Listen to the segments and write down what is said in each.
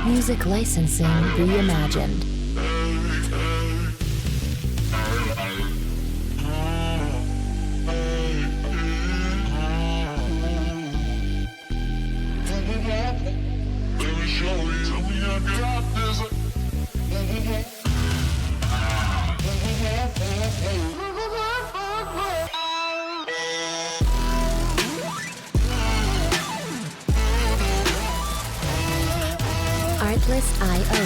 Music licensing reimagined. Artlist.io.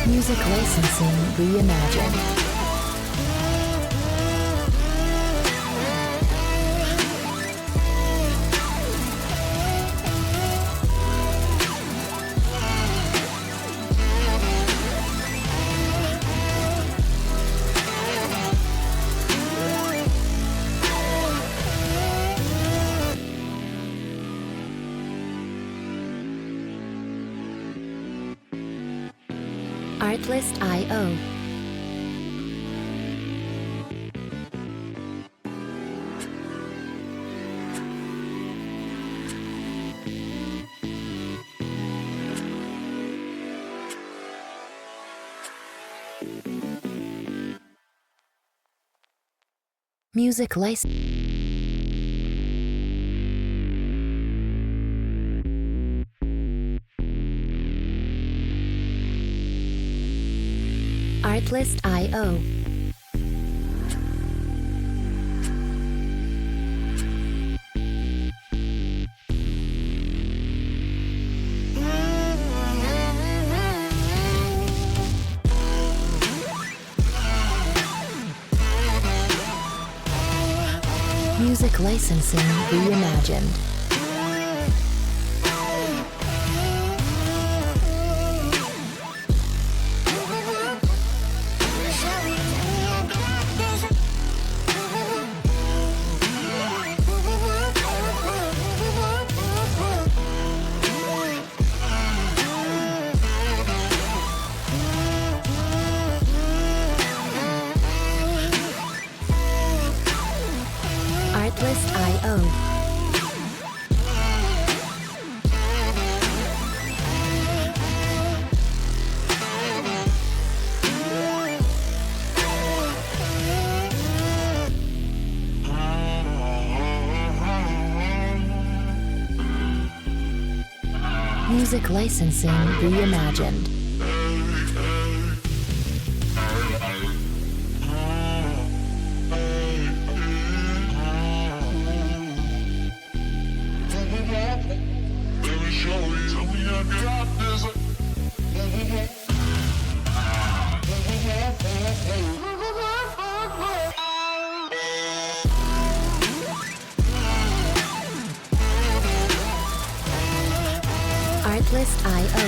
Music licensing reimagined. Artlist.io. Music license. Artlist.io. Music licensing reimagined. Artlist.io. Music licensing reimagined. Artlist.io.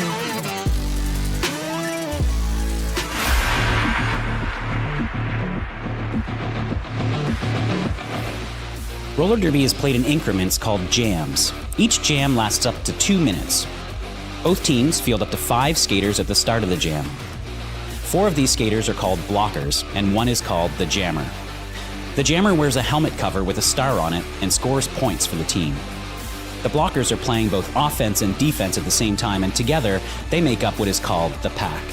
Roller derby is played in increments called jams. Each jam lasts up to 2 minutes. Both teams field up to 5 skaters at the start of the jam. 4 of these skaters are called blockers, and 1 is called the jammer. The jammer wears a helmet cover with a star on it and scores points for the team. The blockers are playing both offense and defense at the same time, and together they make up what is called the pack.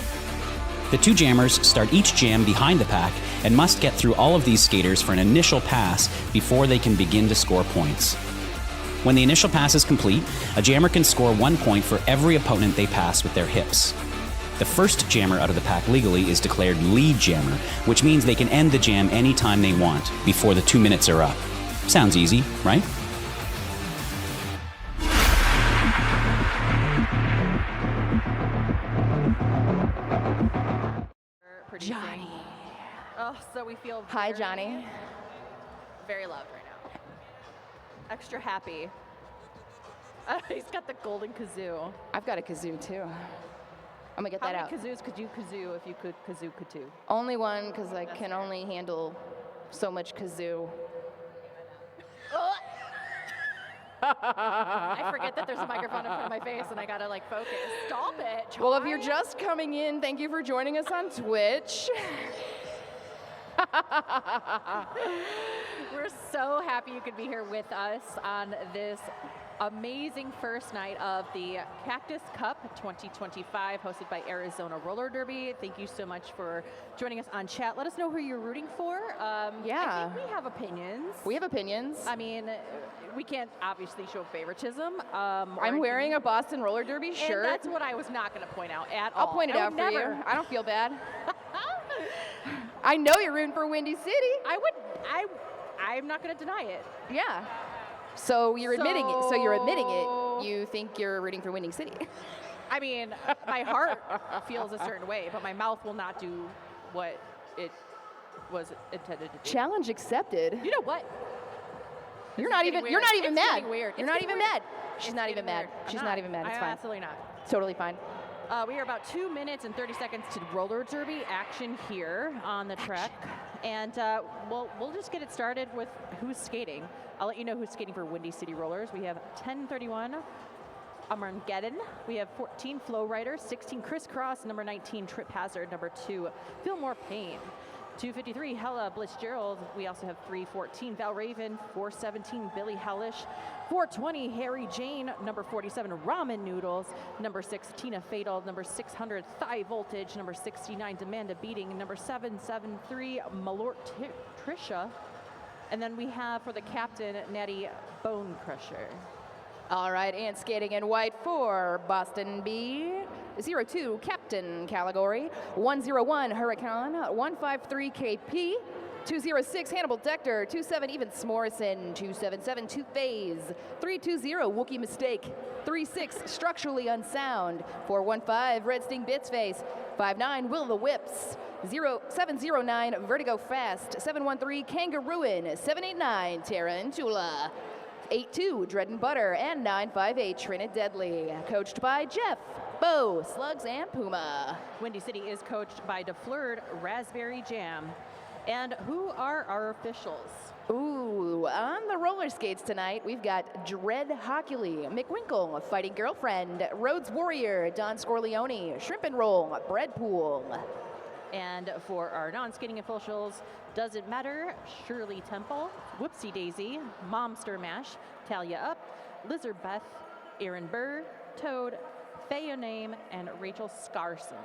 The 2 jammers start each jam behind the pack and must get through all of these skaters for an initial pass before they can begin to score points. When the initial pass is complete, a jammer can score 1 point for every opponent they pass with their hips. The first jammer out of the pack legally is declared lead jammer, which means they can end the jam anytime they want before the 2 minutes are up. Sounds easy, right? Johnny. Oh, so we feel Hi, Johnny. very loved right now. Extra happy. He's got the golden kazoo. I've got a kazoo too. I'm gonna get that How out. many kazoos could you kazoo if you could kazoo kazoo? Only one, because I can only handle so much kazoo. I forget that there's a microphone in front of my face and I gotta like focus. Stop it. Well, if you're Chai. just coming in, thank you for joining us on Twitch. We're so happy you could be here with us on this amazing first night of the Cactus Cup 2025, hosted by Arizona Roller Derby. Thank you so much for joining us on chat. Let us know who you're rooting for. Yeah. I think we have opinions. We have opinions. I mean, we can't obviously show favoritism. I'm wearing a Boston Roller Derby shirt. And that's what I was not going to point out at I'll all. point it I out would for never. you. I don't feel bad. I know you're rooting for Windy City. I'm not going to deny it. Yeah. So you're admitting it. So you're admitting it. You think you're rooting for Windy City. I mean, my heart feels a certain way, but my mouth will not do what it was intended to do. Challenge accepted. You know what? You're not even mad. Weird. You're not even mad. She's not even mad. She's not even mad. It's I'm fine. absolutely not. Totally fine. We are about 2 minutes and 30 seconds to roller derby action here on the track. And we'll just get it started with who's skating. I'll let you know who's skating for Windy City Rollers. We have 1031 Armageddon. We have 14 Flow Rider, 16 Crisscross, number 19 Trip Hazard, number 2 Fillmore Payne. 253 Hella Blitzgerald. We also have 314 Val Raven, 417 Billy Hellish, 420 Harry Jane, number 47 Ramen Noodles, number 6 Tina Fatal, number 600 Thigh Voltage, number 69 Demanda Beating, number 773 Malort Trisha, and then we have for the captain Natty Bone Crusher. All right, and skating in white for Boston B. 02 Captain Category, 101 Hurricane, 153 KP, 206 Hannibal Dector, 27 Evans Morrison, 277 Two Phase, 320 Wookie Mistake, 36 Structurally Unsound, 415 Red Sting Bits Face, 59 Will the Whips, 709 Vertigo Fast, 713 Kangarooin, 789 Tarantula, 82 Dread and Butter, and 958 Trinidad Deadly, coached by Jeff, Bo, Slugs, and Puma. Windy City is coached by DeFleured Raspberry Jam. And who are our officials? Ooh, on the roller skates tonight, we've got Dread Hockley, McWinkle, Fighting Girlfriend, Rhodes Warrior, Don Scorleone, Shrimp and Roll, Breadpool. And for our non-skating officials, Doesn't Matter, Shirley Temple, Whoopsie Daisy, Momster Mash, Talia Up, Lizard Beth, Aaron Burr, Toad, Thea Name, and Rachel Scarson.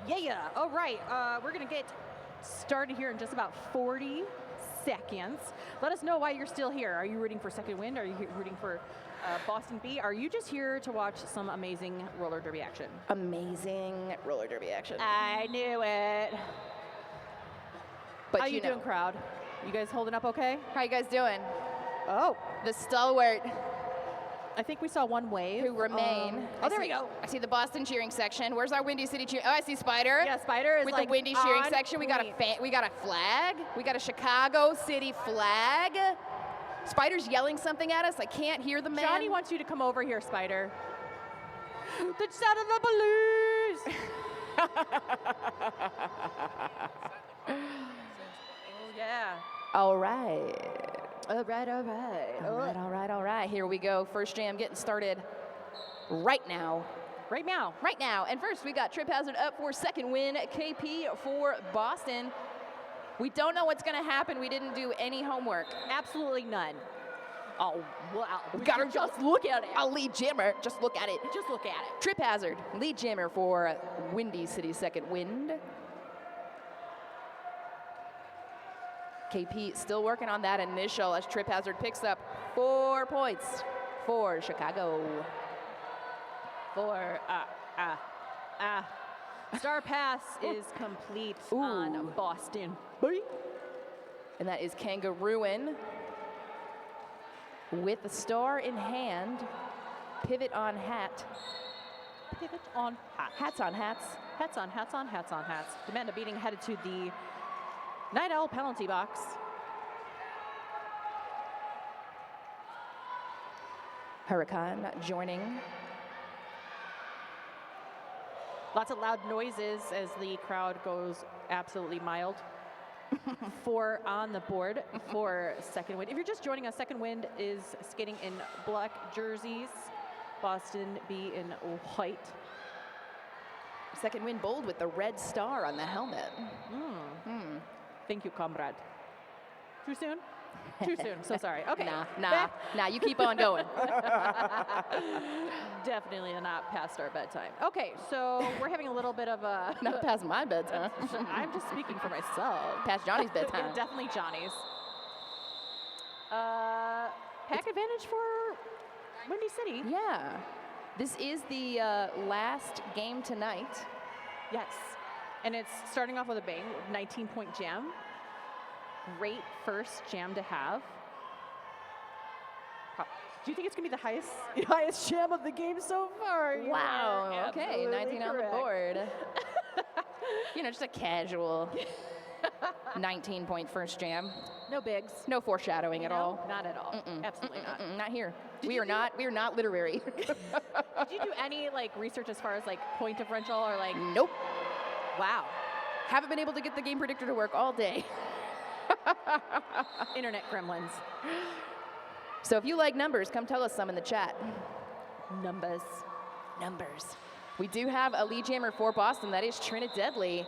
Yeah, all right, we're gonna get started here in just about 40 seconds. Let us know why you're still here. Are you rooting for Second Wind? Are you rooting for Boston B? Are you just here to watch some amazing roller derby action? Amazing roller derby action. I knew it. But How you doing, crowd? You guys holding up okay? How you guys doing? Oh, The stalwart I think we saw one wave. who remain. Oh, there we go. I see the Boston cheering section. Where's our Windy City cheer? Oh, I see Spider. Yeah, Spider is With like the Windy cheering on section. We got a point. we got a flag. We got a Chicago City flag. Spider's yelling something at us. I can't hear the man. Johnny wants you to come over here, Spider. The sound of the blues. Oh yeah. All right. All right. Here we go. First jam getting started right now. Right now. Right now. And first, we got Trip Hazard up for second win. KP for Boston. We don't know what's going to happen. We didn't do any homework. Absolutely none. Oh, wow. We got her just look at it. A lead jammer. Just look at it. Just look at it. Trip Hazard, lead jammer for Windy City second wind. KP still working on that initial as Trip Hazard picks up 4 points for Chicago. Star Pass is complete on Boston. And that is Kangarooin with the star in hand. Pivot on hat. Pivot on hat. Hats on hats. Hats on hats on hats on hats. Amanda Beating headed to the Night Owl penalty box. Hurricane joining. Lots of loud noises as the crowd goes absolutely mild. 4 on the board for Second Wind. If you're just joining us, Second Wind is skating in black jerseys, Boston B in white. Second Wind bold with the red star on the helmet. Thank you, comrade. Too soon? Too soon. So sorry. Okay. Nah, you keep on going. Definitely not past our bedtime. Okay, so we're having a little bit of a... Not past my bedtime. I'm just speaking for myself. Past Johnny's bedtime. Yeah, definitely Johnny's. Pack advantage for Windy City. Yeah. This is the last game tonight. Yes. And it's starting off with a bang, 19-point jam. Great first jam to have. Do you think it's going to be the highest jam of the game so far? Wow. Okay, 19 on the board. Just a casual 19-point first jam. No bigs. No foreshadowing at all. Not at all. Absolutely not. Not here. We are not literary. Did you do any research as far as point differential or Nope. Wow. Haven't been able to get the game predictor to work all day. Internet gremlins. So if you like numbers, come tell us some in the chat. Numbers. We do have a lead jammer for Boston. That is Trinidad Deadly.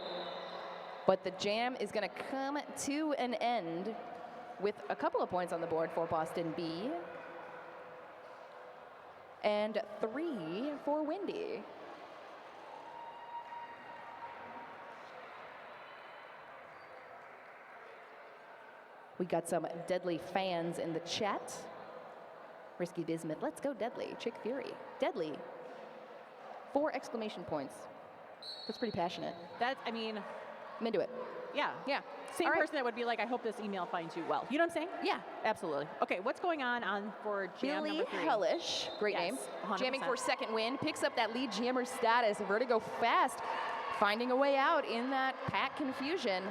But the jam is going to come to an end with a couple of points on the board for Boston B. And 3 for Windy. We got some Deadly fans in the chat. Risky Bismuth, let's go Deadly. Chick Fury, Deadly. 4 exclamation points. That's pretty passionate. I'm into it. Yeah. Yeah. Same All right. person that would be like, I hope this email finds you well. You know what I'm saying? Yeah. Absolutely. Okay, what's going on for jam Billy number 3? Hellish, great Yes, name. 100%. Jamming for Second Wind, picks up that lead jammer status. Vertigo fast, finding a way out in that pack confusion.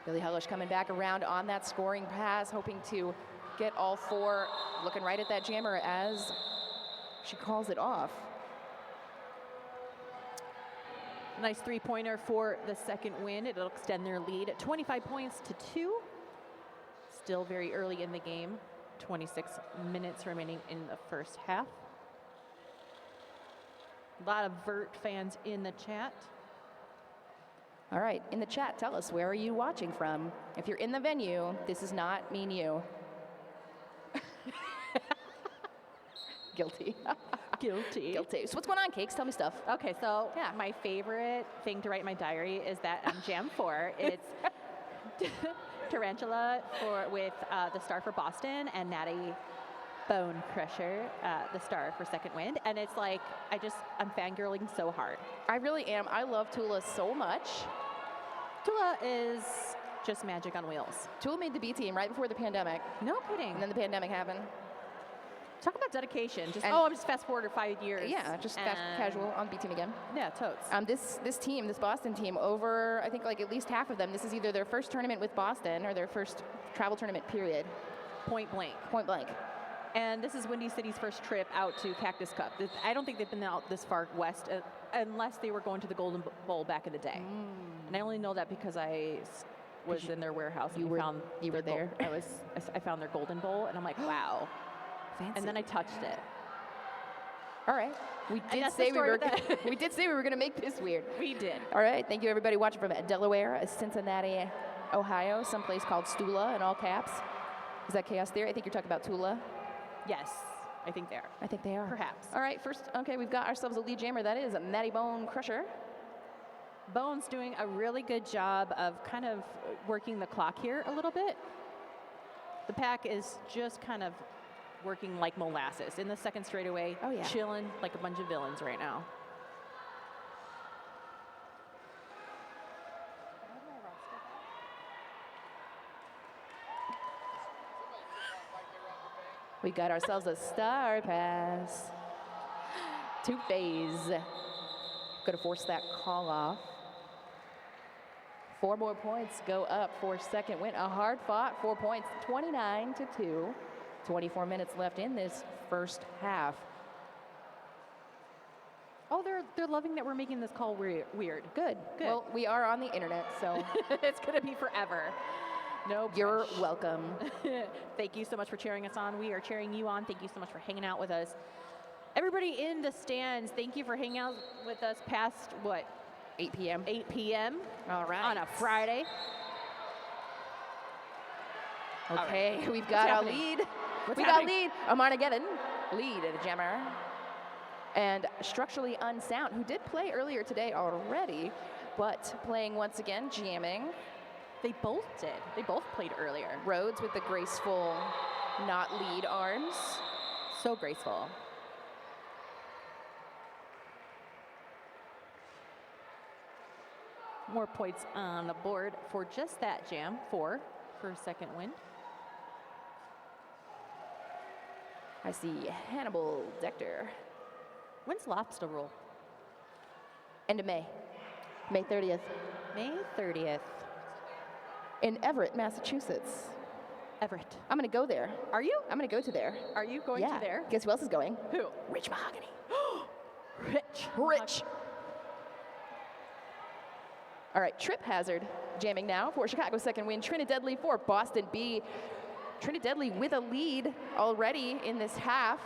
Billy Hellish coming back around on that scoring pass, hoping to get all 4, looking right at that jammer as she calls it off. Nice 3-pointer for the Second Wind. It'll extend their lead at 25 points to 2. Still very early in the game. 26 minutes remaining in the first half. A lot of Vert fans in the chat. All right, in the chat, tell us, where are you watching from? If you're in the venue, this is not me and you. Guilty. Guilty. So what's going on, Cakes? Tell me stuff. Okay, so Yeah. my favorite thing to write in my diary is that on Jam 4, it's Tarantula with the star for Boston and Natty Bone Crusher, the star for Second Wind. And it's I'm fangirling so hard. I really am. I love Tula so much. Tula is just magic on wheels. Tula made the B team right before the pandemic, No kidding. and then the pandemic happened. Talk about dedication. Just, And- I'm just fast forward 5 years. Yeah, just casual on B team again. Yeah, totes. This team, this Boston team, over I think at least half of them, this is either their first tournament with Boston or their first travel tournament period. Point blank. Point blank. And this is Windy City's first trip out to Cactus Cup. I don't think they've been out this far west unless they were going to the Golden Bowl back in the day. And I only know that because I was in their warehouse and you were there. I found their Golden Bowl and I'm like, wow. Fancy. And then I touched it. All right. We did that's the say we story were. with that. We did say we were going to make this weird. We did. All right. Thank you, everybody watching from Delaware, Cincinnati, Ohio, someplace called Stula in all caps. Is that Chaos Theory? I think you're talking about Tula. Yes, I think they are. I think they are. Perhaps. All right. First, okay, we've got ourselves a lead jammer. That is Natty Bone Crusher. Bone's doing a really good job of kind of working the clock here a little bit. The pack is just kind of working like molasses in the second straightaway. Oh, yeah. Chilling like a bunch of villains right now. We got ourselves a star pass. 2-phase. Gonna force that call off. 4 more points go up for Second Wind. A hard fought 4 points, 29-2. 24 minutes left in this first half. Oh, they're loving that we're making this call weird. Good. Good. Well, we are on the internet, so It's going to be forever. No you're pressure. welcome. Thank you so much for cheering us on. We are cheering you on. Thank you so much for hanging out with us. Everybody in the stands, thank you for hanging out with us past, what, 8 p.m. 8 p.m. All right. on a Friday. Okay, right. we've got our happening? lead. What's we happening? got lead. Amarnageddon, lead of the jammer. And Structurally Unsound, who did play earlier today already, but playing once again, jamming. They both did. They both played earlier. Rhodes with the graceful, not lead arms. So graceful. More points on the board for just that jam. 4 for second win. I see Hannibal Dector. When's Lobster Roll? End of May. May 30th. May 30th. In Everett, Massachusetts. Everett. I'm going to go there. Are you? I'm going to go to there. Are you going yeah. to there? Guess who else is going? Who? Rich Mahogany. Rich. Rich. All right, Trip Hazard jamming now for Chicago's second win. Trinidadly for Boston B. Trinidadly with a lead already in this half.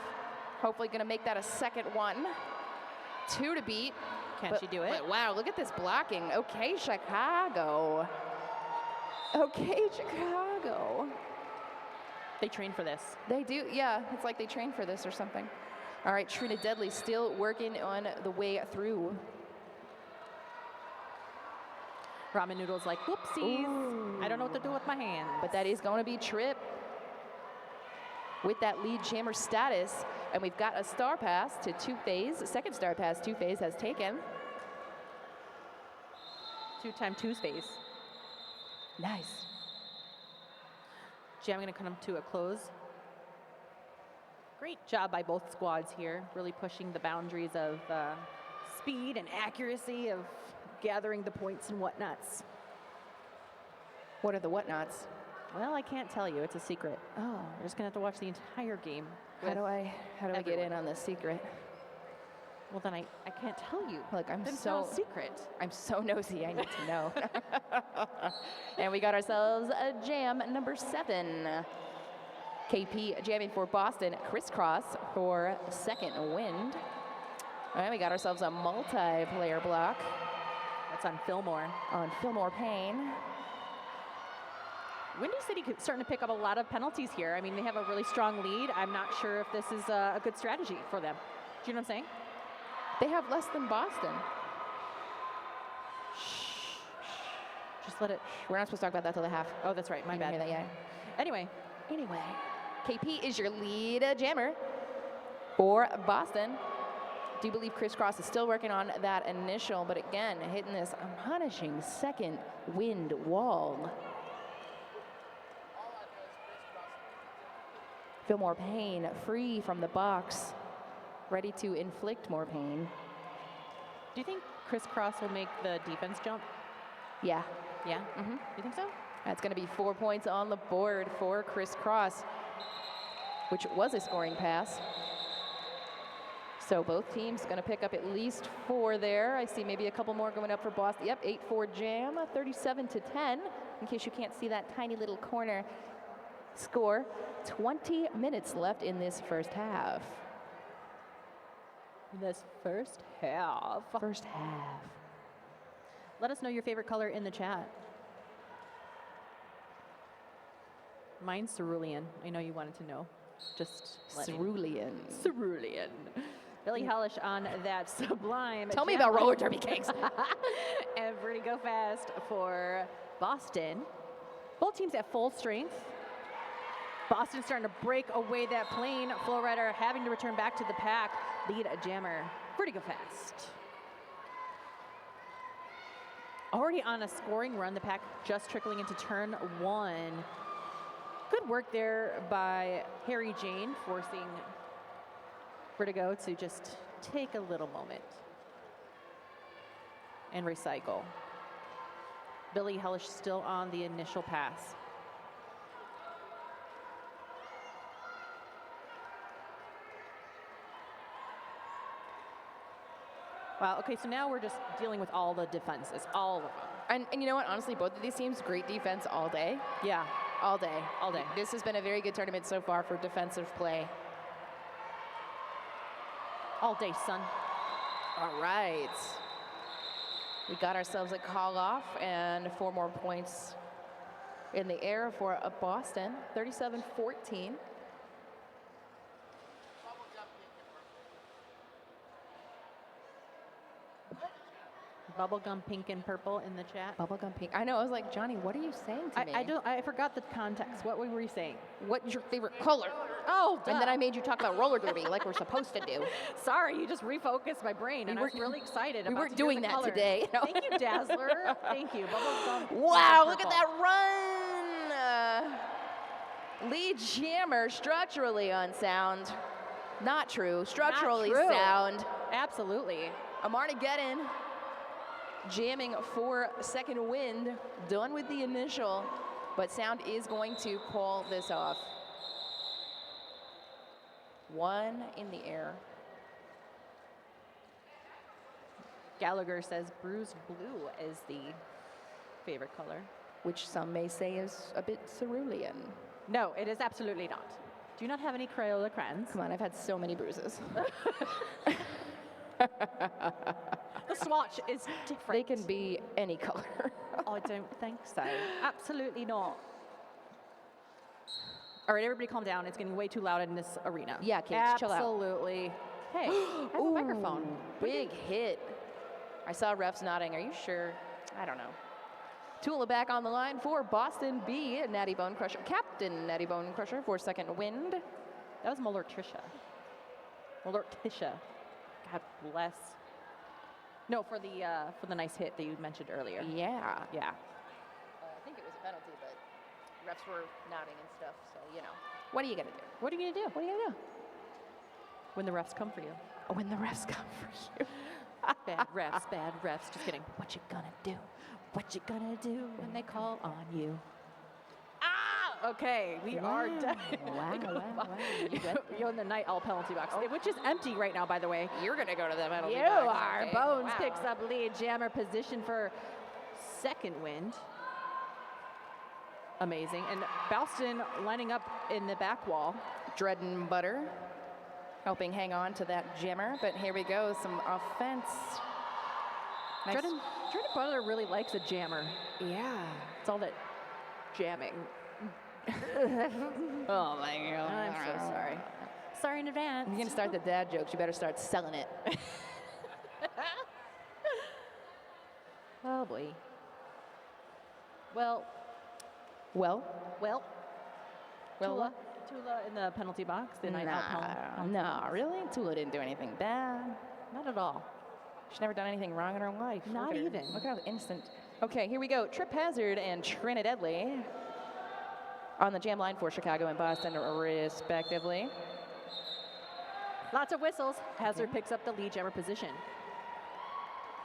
Hopefully going to make that a second one. 2 to beat. Can she do it? But wow, look at this blocking. Okay, Chicago. Okay, Chicago. They trained for this. They do, yeah. It's like they trained for this or something. All right, Trinidadly still working on the way through. Ramen Noodle's like, whoopsies. Ooh. I don't know what to do with my hands. But that is going to be Trip with that lead jammer status. And we've got a star pass to 2-phase. Second star pass 2-phase has taken. 2x Tuesdays. Nice. Jam going to come to a close. Great job by both squads here, really pushing the boundaries of speed and accuracy of gathering the points and whatnots. What are the whatnots? Well, I can't tell you. It's a secret. Oh, You're just going to have to watch the entire game. how do I get everyone. in on this secret? Well, then I can't tell you. Look, I'm Then it's so not a secret. I'm so nosy. I need to know. And we got ourselves a jam number 7. KP jamming for Boston. Crisscross for second wind. All right, we got ourselves a multiplayer block That's on Fillmore. on Fillmore Payne. Windy City starting to pick up a lot of penalties here. I mean, they have a really strong lead. I'm not sure if this is a good strategy for them. Do you know what I'm saying? They have less than Boston. Just let it. We're not supposed to talk about that till the half. Oh, that's right. My You didn't bad. hear that yet? Anyway, KP is your lead jammer for Boston. Do believe Crisscross is still working on that initial, but again, hitting this punishing second wind wall. Fillmore Payne free from the box, ready to inflict more pain. do you think Crisscross will make the defense jump? Yeah, Yeah? You think so? that's going to be 4 points on the board for Crisscross, which was a scoring pass. So both teams going to pick up at least 4 there. I see maybe a couple more going up for Boston. Yep, 8-4 jam, 37-10. In case you can't see that tiny little corner score. 20 minutes left in this first half. This first half. First half. Let us know your favorite color in the chat. Mine's cerulean. I know you wanted to know. Just let me know. Cerulean. Cerulean. Billy Hellish on that sublime. Tell me jam. about roller derby cakes. And we're going to go fast for Boston. Both teams at full strength. Boston starting to break away that plane. Flowrider having to return back to the pack. Lead a jammer. Pretty go fast. Already on a scoring run. The pack just trickling into turn 1. Good work there by Harry Jane, forcing Vertigo to just take a little moment and recycle. Billy Hellish still on the initial pass. Wow, okay, so now we're just dealing with all the defenses, all of them. And you know what? Honestly, both of these teams, great defense all day. Yeah, All day. all day. This has been a very good tournament so far for defensive play. All day, son. All right. We got ourselves a call off and 4 more points in the air for Boston, 37-14. Bubblegum pink and purple in the chat. Bubblegum pink. I know. I was like, Johnny, what are you saying to me? I forgot the context. What were you saying? What's your favorite color? Oh, And then I made you talk about roller derby like we're supposed to do. Sorry, you just refocused my brain, and I was really excited. We about weren't to hear doing the that colors. today. No. Thank you, Dazzler. Thank you. Bubblegum. Wow, pink look and at that run. Lead jammer structurally unsound. Not true. Structurally true. sound. purple. Absolutely. Amarnageddon jamming for second wind. Done with the initial, but sound is going to call this off. 1 in the air. Gallagher says bruised blue is the favorite color. Which some may say is a bit cerulean. No, it is absolutely not. Do you not have any Crayola crayons? Come on, I've had so many bruises. The swatch is different. They can be any color. I don't think so. Absolutely not. All right, everybody calm down. It's getting way too loud in this arena. Yeah, kids, chill out. Absolutely. Hey, I have a microphone. Big hit. I saw refs nodding. Are you sure? I don't know. Tula back on the line for Boston B. Natty Bone Crusher. Captain Natty Bone Crusher for second wind. That was Malortisha. Malortisha. God bless. No, for the nice hit that you mentioned earlier. Yeah. Yeah. I think it was a penalty, but refs were nodding and stuff, so, you know. What are you going to do? What are you gonna do? What are you going to do? When the refs come for you. When the refs come for you. Bad refs, bad refs. Just kidding. What you gonna do? What you gonna do when they call on you? Ah! Okay, we are done. Wow. You're in the night all penalty box, which is empty right now, by the way. You're going to go to the penalty You box. are. Okay. Bones Wow. picks up lead jammer position for second wind. Amazing. And Bouston lining up in the back wall. Dread and Butter helping hang on to that jammer, but here we go, some offense. Nice. Dread and Butler really likes a jammer. Yeah. It's all that jamming. Oh my God. I'm so sorry. Sorry in advance. You're going to start the dad jokes, you better start selling it. Oh boy. Well, Tula in the penalty box, the night out penalty. No, really? Tula didn't do anything bad. Not at all. She's never done anything wrong in her life. Not Look at her. even. Look how innocent. Okay, here we go. Trip Hazard and Trinidadley on the jam line for Chicago and Boston, respectively. Lots of whistles. Hazard picks up the lead jammer position.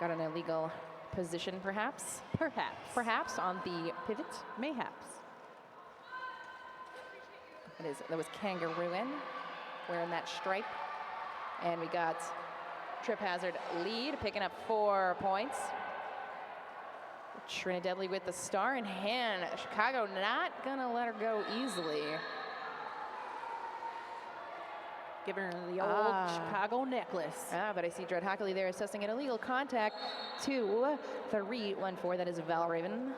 Got an illegal position, perhaps? Perhaps. Perhaps on the pivot. Mayhaps. That was Kangarooin wearing that stripe. And we got Trip Hazard lead, picking up 4 points. Trinidadley with the star in hand. Chicago not gonna let her go easily. Giving her the old Chicago necklace. But I see Dread Hockley there assessing an illegal contact to 3-1-4. That is Val Raven.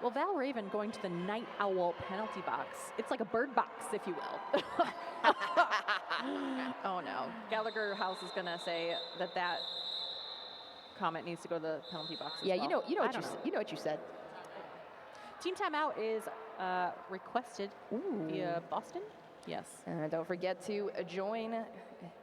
Well, Val Raven going to the Night Owl penalty box. It's like a bird box, if you will. Oh no. Gallagher House is gonna say that comment needs to go to the penalty box as Yeah, well. you know what you said. Team timeout is requested via Boston. Yes. Don't forget to join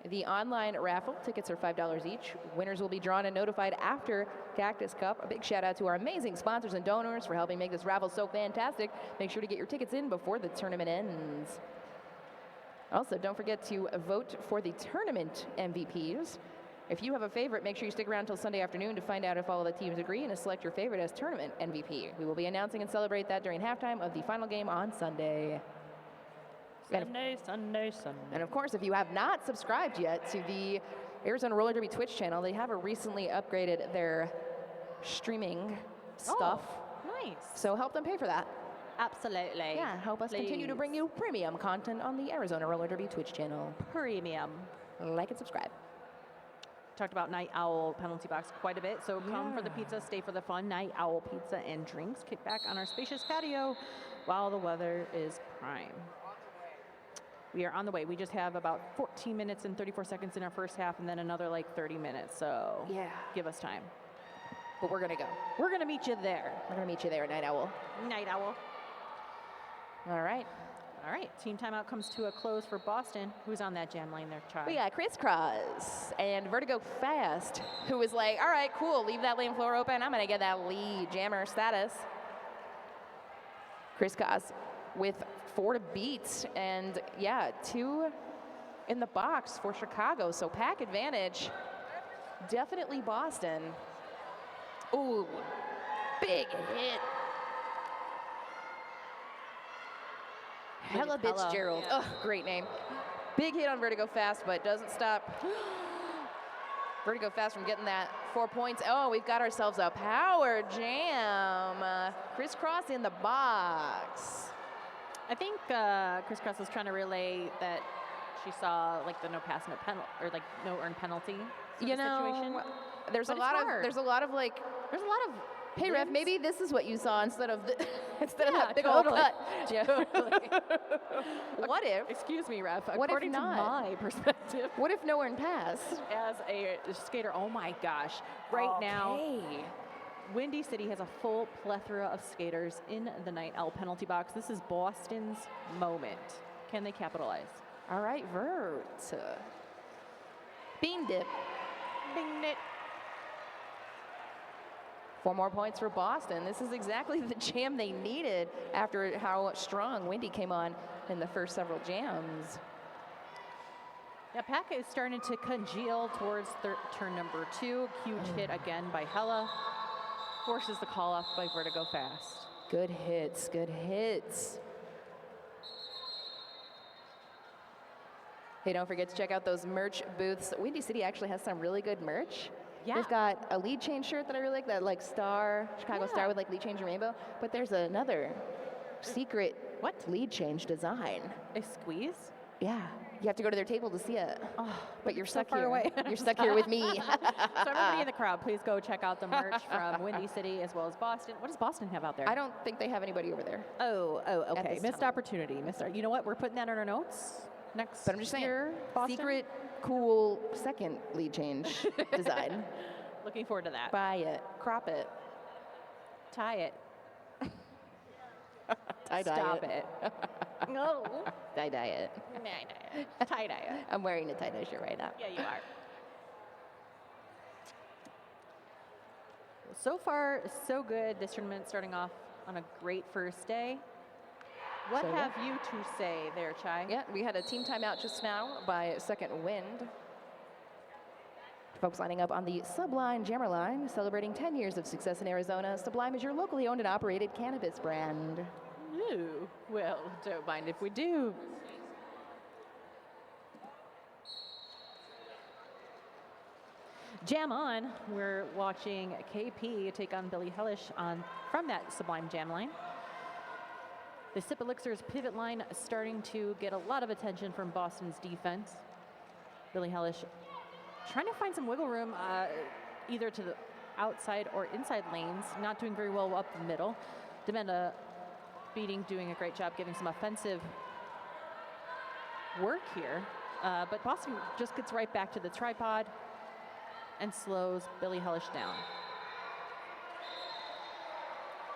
the online raffle. Tickets are $5 each. Winners will be drawn and notified after Cactus Cup. A big shout out to our amazing sponsors and donors for helping make this raffle so fantastic. Make sure to get your tickets in before the tournament ends. Also, don't forget to vote for the tournament MVPs. If you have a favorite, make sure you stick around until Sunday afternoon to find out if all of the teams agree and to select your favorite as tournament MVP. We will be announcing and celebrate that during halftime of the final game on Sunday. Sunday, Sunday, Sunday. And of course, if you have not subscribed yet to the Arizona Roller Derby Twitch channel, they have recently upgraded their streaming stuff. Oh, nice. So help them pay for that. Absolutely. Yeah, help us continue to bring you premium content on the Arizona Roller Derby Twitch channel. Premium. Like and subscribe. Talked about Night Owl penalty box quite a bit, so come for the pizza, stay for the fun. Night Owl pizza and drinks. Kick back on our spacious patio while the weather is prime. We are on the way. We just have about 14 minutes and 34 seconds in our first half, and then another like 30 minutes. So Yeah. give us time. But we're gonna go. We're gonna meet you there. We're gonna meet you there, Night Owl. Night Owl. All right. All right, team timeout comes to a close for Boston. Who's on that jam lane there, Chai? We got Crisscross and Vertigo Fast, who was like, all right, cool, leave that lane floor open. I'm gonna get that lead jammer status. Crisscross with 4 to beat, and yeah, 2 in the box for Chicago, so pack advantage. Definitely Boston. Ooh, big hit. Hella Hello. Fitzgerald. Yeah. Oh, great name. Big hit on Vertigo Fast, but doesn't stop Vertigo Fast from getting that 4 points. Oh, we've got ourselves a power jam. Crisscross in the box. I think Crisscross was trying to relay that she saw like the no pass, no penalty, or like no earned penalty sort You of know, situation. there's But a it's lot hard. of there's a lot of hey ref, Limbs. maybe this is what you saw instead of the, instead of Yeah, that big totally. old cut. Totally. What if? Excuse me, ref. What if According to not? my perspective, What if no earned pass? as a skater, oh my gosh, right now, Windy City has a full plethora of skaters in the Night Owl penalty box. This is Boston's moment. Can they capitalize? All right, Vert. Bean dip. Bing it. 4 more points for Boston. This is exactly the jam they needed after how strong Windy came on in the first several jams. Yeah, Pack is starting to congeal towards turn number 2. Huge hit again by Hella. Forces the call off by Vertigo Fast. Good hits, good hits. Hey, don't forget to check out those merch booths. Windy City actually has some really good merch. Yeah. They've got a lead change shirt that I really like, that like star, Chicago star with like lead change and rainbow. But there's another secret lead change design. A squeeze? Yeah, you have to go to their table to see it. Oh, But you're so stuck far here. away. You're stuck here with me. So everybody in the crowd, please go check out the merch from Windy City as well as Boston. What does Boston have out there? I don't think they have anybody over there. Oh, okay. this Missed time. opportunity. You know what? We're putting that in our notes next But I'm just saying, year. Boston. secret, cool second lead change design. Looking forward to that. Buy it, crop it, Tie it. tie-dye Stop it. No. tie-dye it. Tie dye it. I'm wearing a tie-dye shirt right now. Yeah, you are. So far, so good. This tournament starting off on a great first day. What So, have you to say there, Chai? Yeah, we had a team timeout just now by Second Wind. Folks lining up on the Sublime Jammer line, celebrating 10 years of success in Arizona. Sublime is your locally owned and operated cannabis brand. Ooh, well, don't mind if we do. Jam on. We're watching KP take on Billy Hellish from that Sublime Jam line. The Sip Elixir's pivot line starting to get a lot of attention from Boston's defense. Billy Hellish trying to find some wiggle room either to the outside or inside lanes, not doing very well up the middle. Demenda doing a great job giving some offensive work here. But Boston just gets right back to the tripod and slows Billy Hellish down.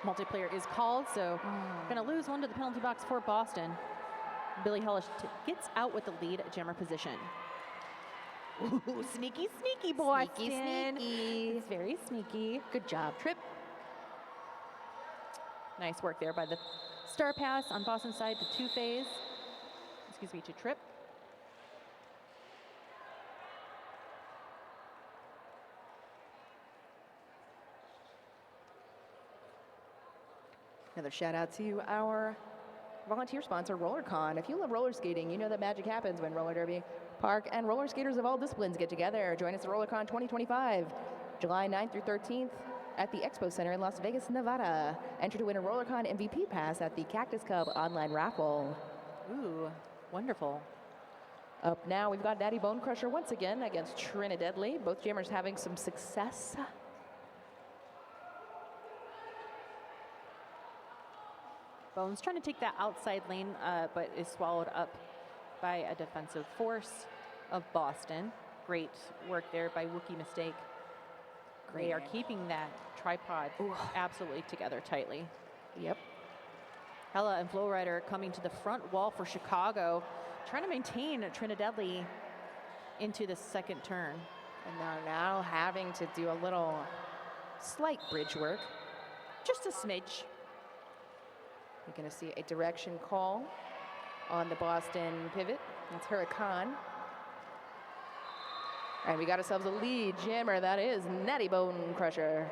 Multiplayer is called, so gonna lose one to the penalty box for Boston. Billy Hellish gets out with the lead jammer position. Ooh, sneaky, sneaky, Boston. Sneaky, sneaky. It's very sneaky. Good job, Trip. Nice work there by the star pass on Boston's side to two-phase. Excuse me, to Trip. Another shout out to our volunteer sponsor, RollerCon. If you love roller skating, you know that magic happens when roller derby park and roller skaters of all disciplines get together. Join us at RollerCon 2025, July 9th through 13th at the Expo Center in Las Vegas, Nevada. Enter to win a RollerCon MVP pass at the Cactus Cub online raffle. Ooh, wonderful. Up now, we've got Natty Bone Crusher once again against Trinidadly. Both jammers having some success. Bones trying to take that outside lane, but is swallowed up by a defensive force of Boston. Great work there by Wookiee Mistake. They are keeping that tripod absolutely together tightly. Yep. Hella and Flowrider coming to the front wall for Chicago, trying to maintain Trinidadly into the second turn. And now having to do a little slight bridge work. Just a smidge. You're going to see a direction call on the Boston pivot. That's Huracan. And we got ourselves a lead jammer. That is Natty Bone Crusher.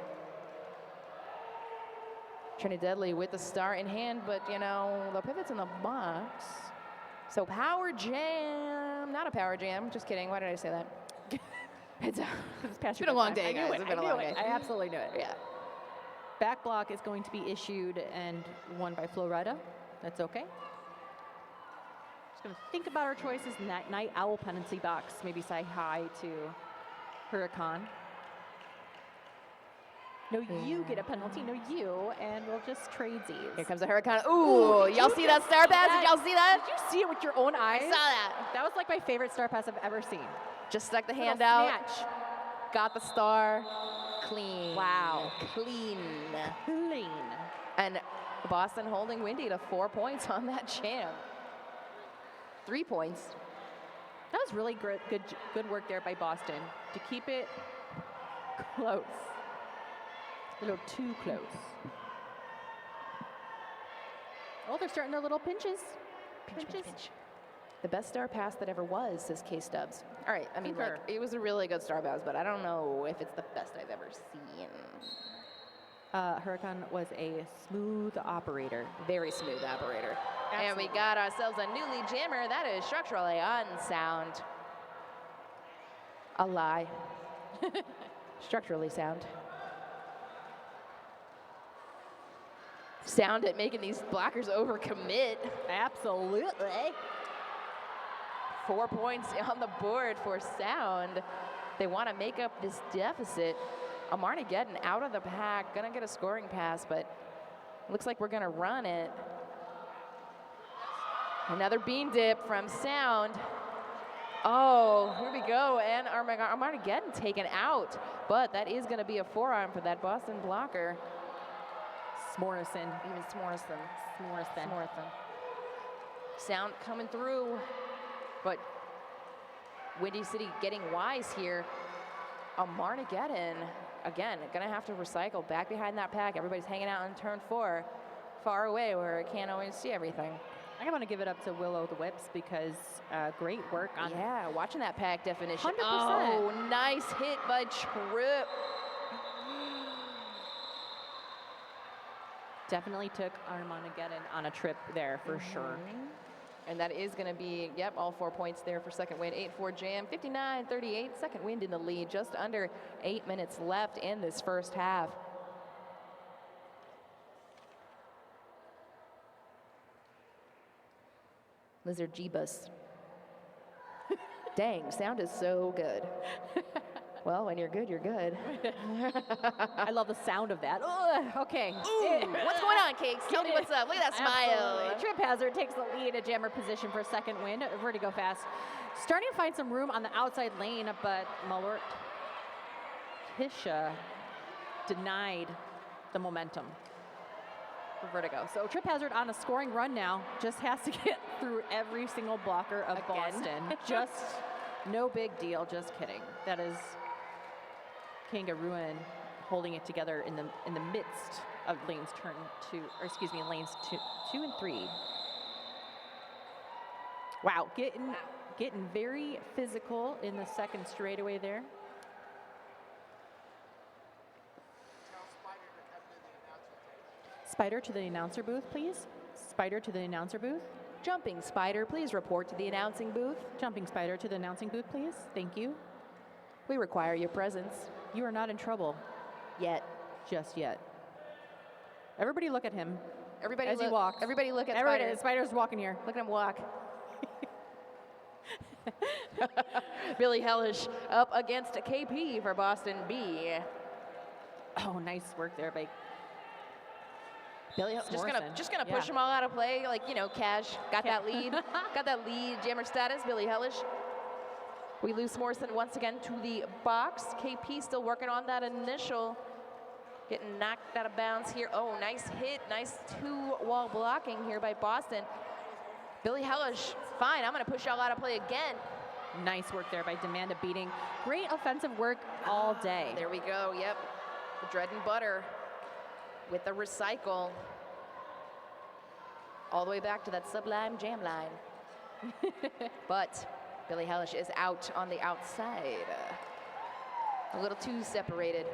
Trinidadly with the star in hand, but you know, the pivot's in the box. So power jam, not a power jam. Just kidding. Why did I say that? It's been a long day, guys. It's been a long day. I absolutely knew it. Yeah. Back block is going to be issued and won by Flowrider. That's okay. Just going to think about our choices in that Night Owl penalty box. Maybe say hi to Huracan. No, you get a penalty. No, you. And we'll just trade these. Here comes the Huracan. Ooh, y'all see that star pass? Did y'all see that? Did you see it with your own eyes? I saw that. That was like my favorite star pass I've ever seen. Just stuck the Little hand out. snatch. Got the star. Clean. Wow. Clean. Clean. And Boston holding Windy to 4 points on that jam. 3 points. That was really good work there by Boston to keep it close. A little too close. Oh, they're starting their little pinches. Pinch. The best star pass that ever was, says K-Stubbs. All right, I mean, like, Concur. it was a really good star pass, but I don't know if it's the best I've ever seen. Huracan was a smooth operator. Very smooth operator. And we Absolutely. got ourselves a new lead jammer. That is structurally unsound. A lie. Structurally sound. Sound at making these blockers overcommit. Absolutely. 4 points on the board for Sound. They want to make up this deficit. Amarnageddon out of the pack, gonna get a scoring pass, but looks like we're gonna run it. Another bean dip from Sound. Oh, here we go, and Amarnageddon taken out, but that is gonna be a forearm for that Boston blocker. Smorrison. Even Smorrison. Smorrison. Sound coming through, but Windy City getting wise here. Amarnageddon, again, gonna have to recycle back behind that pack. Everybody's hanging out on turn 4, far away where it can't always see everything. I want to give it up to Willow the Whips because great work on. Yeah, watching that pack definition. 100%. Oh, nice hit by Trip. Definitely took Armageddon on a trip there for sure. And that is going to be, yep, all 4 points there for second win. 8-4 jam, 59-38. Second wind in the lead. Just under 8 minutes left in this first half. Lizard Jeebus. Dang, sound is so good. Well, when you're good, you're good. I love the sound of that. Ugh, okay. What's going on, Cakes? Tell me what's up. Look at that smile. Absolutely. Trip Hazard takes the lead at jammer position for second win. Vertigo Fast. Starting to find some room on the outside lane, but Malort Tisha denied the momentum for Vertigo. So Trip Hazard on a scoring run now. Just has to get through every single blocker of Boston. Just no big deal. Just kidding. That is Kangaroon holding it together in the midst of lanes lanes two and 3. Wow, getting very physical in the second straightaway there. Spider to the announcer booth, please. Spider to the announcer booth. Jumping Spider, please report to the announcing booth. Jumping Spider to the announcing booth, please. Thank you. We require your presence. You are not in trouble Yet. just yet. Everybody look at him Everybody as he look, walks. Everybody look at Everybody, Spider. Spider's walking here. Look at him walk. Billy Hellish up against KP for Boston B. Oh, nice work there by Billy Just gonna push them all out of play, like, you know, Cash got that lead, got that lead jammer status. Billy Hellish. We lose Morrison once again to the box. KP still working on that initial, getting knocked out of bounds here. Oh, nice hit, nice two-wall blocking here by Boston. Billy Hellish, fine, I'm gonna push y'all out of play again. Nice work there by Demanda beating. Great offensive work all day. There we go, yep. Bread and butter with the recycle. All the way back to that sublime jam line. But Billy Hellish is out on the outside. A little too separated.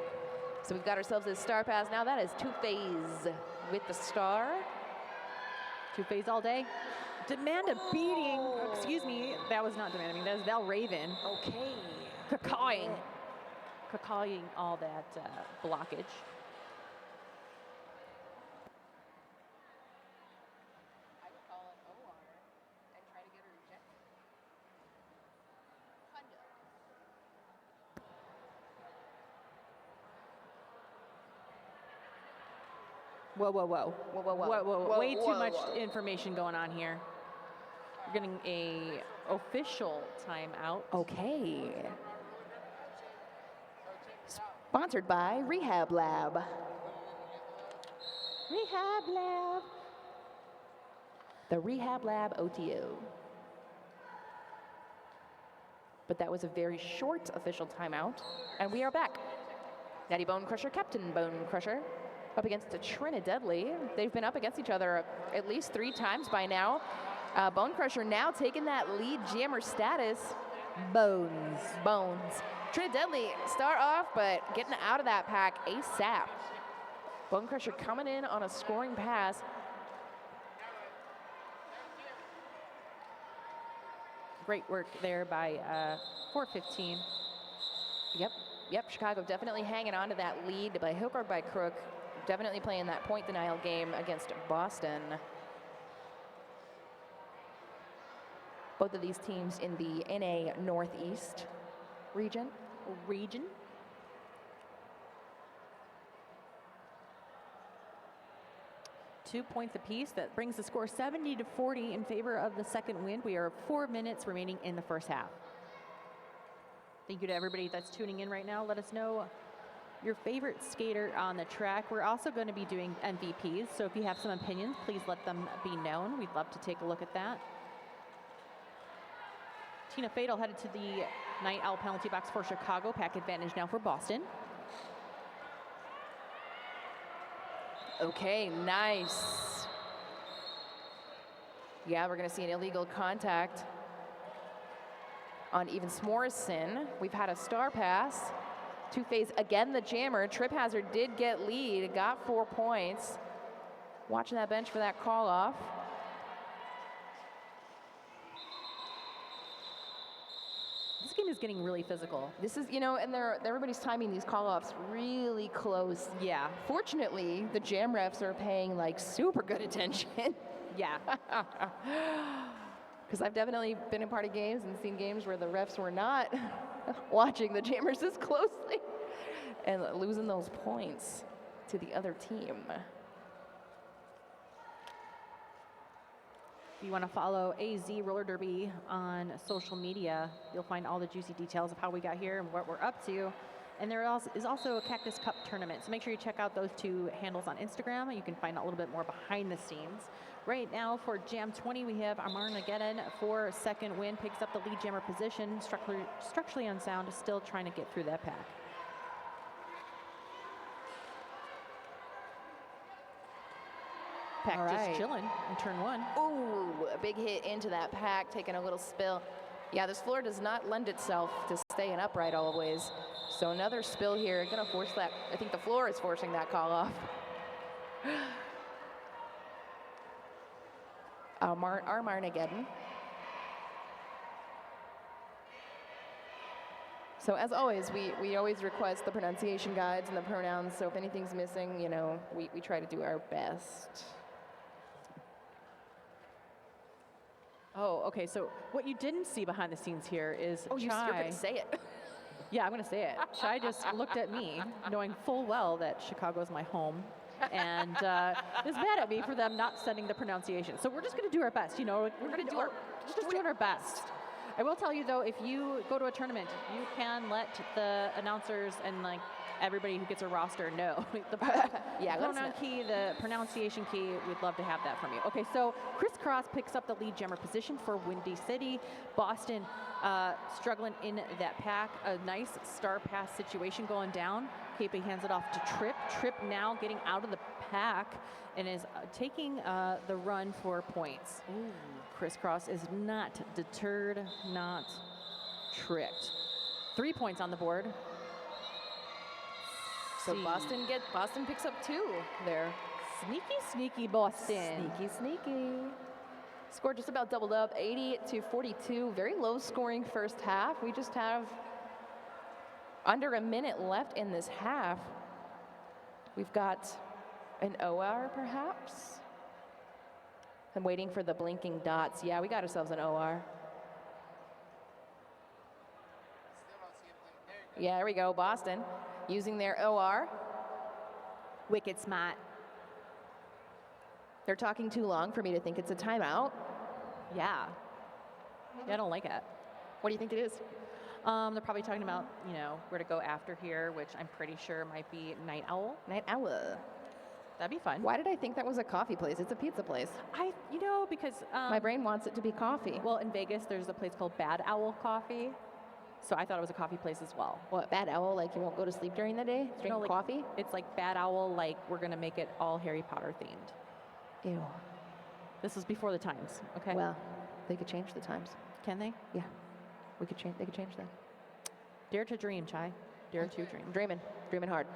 So we've got ourselves a star pass now. That is Two-Phase with the star. Two-Phase all day. Demanda beating, excuse me, that was not Demanda, that was Val Raven. Okay. Cacawing all that blockage. I would call it OR and try to get her rejected. Whoa, whoa, whoa. Whoa, whoa, whoa. Whoa. Way too Whoa, much whoa. information going on here. We're getting a official timeout. Okay. Sponsored by Rehab Lab. Rehab Lab. The Rehab Lab OTO. But that was a very short official timeout, and we are back. Natty Bone Crusher, Captain Bone Crusher, up against Trinidadly. They've been up against each other at least 3 times by now. Bone Crusher now taking that lead jammer status. Bones. Trinidadly start off, but getting out of that pack ASAP. Bone Crusher coming in on a scoring pass. Great work there by 415. Yep, Chicago definitely hanging on to that lead by hook or by crook. Definitely playing that point denial game against Boston. Both of these teams in the NA Northeast region. 2 points apiece. That brings the score 70-40 in favor of the second wind. We are 4 minutes remaining in the first half. Thank you to everybody that's tuning in right now. Let us know your favorite skater on the track. We're also going to be doing MVPs, so if you have some opinions, please let them be known. We'd love to take a look at that. Tina Fatal headed to the Night Owl penalty box for Chicago. Pack advantage now for Boston. Okay, nice. Yeah, we're going to see an illegal contact on Evans Morrison. We've had a star pass. Two-Phase again, the jammer. Trip Hazard did get lead, got 4 points. Watching that bench for that call off. This game is getting really physical. This is, you know, and everybody's timing these call-offs really close. Yeah. Fortunately, the jam refs are paying like super good attention. Yeah. Because I've definitely been in part of games and seen games where the refs were not watching the jammers as closely and losing those points to the other team. If you want to follow AZ Roller Derby on social media, you'll find all the juicy details of how we got here and what we're up to. And there is also a Cactus Cup tournament, so make sure you check out those 2 handles on Instagram. You can find out a little bit more behind the scenes. Right now for Jam 20, we have Amar Nageddon for second win, picks up the lead jammer position, structurally unsound, still trying to get through that pack. Pack just chilling in turn 1. Ooh, a big hit into that pack, taking a little spill. Yeah, this floor does not lend itself to staying upright always. So another spill here, gonna force that. I think the floor is forcing that call off. Armageddon. So as always, we always request the pronunciation guides and the pronouns. So if anything's missing, you know, we try to do our best. Oh, okay. So what you didn't see behind the scenes here is Oh, you're going to say it. Yeah, I'm going to say it. Shai just looked at me, knowing full well that Chicago is my home, and is mad at me for them not sending the pronunciation. So we're just going to do our best. You know, we're going to do just doing our best. I will tell you though, if you go to a tournament, you can let the announcers and like everybody who gets a roster know the Yeah, let us pronoun know. key, the pronunciation key. We'd love to have that from you. Okay, so Crisscross picks up the lead jammer position for Windy City. Boston struggling in that pack. A nice star pass situation going down. KP hands it off to Trip. Trip now getting out of the pack and is taking the run for points. Ooh. Crisscross is not deterred, not tricked. 3 points on the board. So Boston picks up 2 there. Sneaky Boston. Sneaky. Score just about doubled up, 80-42. Very low scoring first half. We just have under a minute left in this half. We've got an OR perhaps. I'm waiting for the blinking dots. Yeah, we got ourselves an OR. Yeah, there we go, Boston using their OR. Wicked smart. They're talking too long for me to think it's a timeout. Yeah. I don't like it. What do you think it is? They're probably talking about, you know, where to go after here, which I'm pretty sure might be Night Owl. Night Owl. That'd be fun. Why did I think that was a coffee place? It's a pizza place. You know, because My brain wants it to be coffee. well, in Vegas, there's a place called Bad Owl Coffee, so I thought it was a coffee place as well. What, Bad Owl? Like you won't go to sleep during the day? Drink like, coffee? It's like Bad Owl, like we're gonna make it all Harry Potter themed. Ew. This was before the times. Okay. Well, they could change the times. Can they? Yeah. We could change. They could change that. Dare to dream, Chai. Dare to dream. I'm dreaming hard.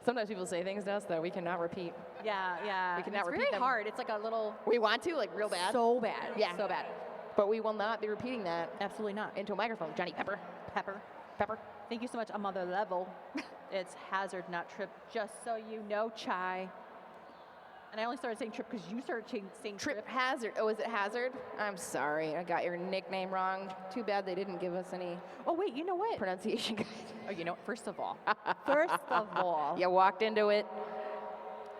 Sometimes people say things to us that we cannot repeat. Yeah. We cannot It's repeat very them. hard. It's like a little We want to, like real bad. so bad. Yeah. So bad. But we will not be repeating that Absolutely not. into a microphone. Johnny Pepper. Pepper. Pepper. Thank you so much. I'm on the level. It's Hazard, not Trip. Just so you know, Chai. And I only started saying Trip because you started saying Trip. Trip Hazard. Oh, is it Hazard? I'm sorry. I got your nickname wrong. Too bad they didn't give us any Oh wait, you know what? pronunciation guide. Oh, you know what? First of all, You walked into it.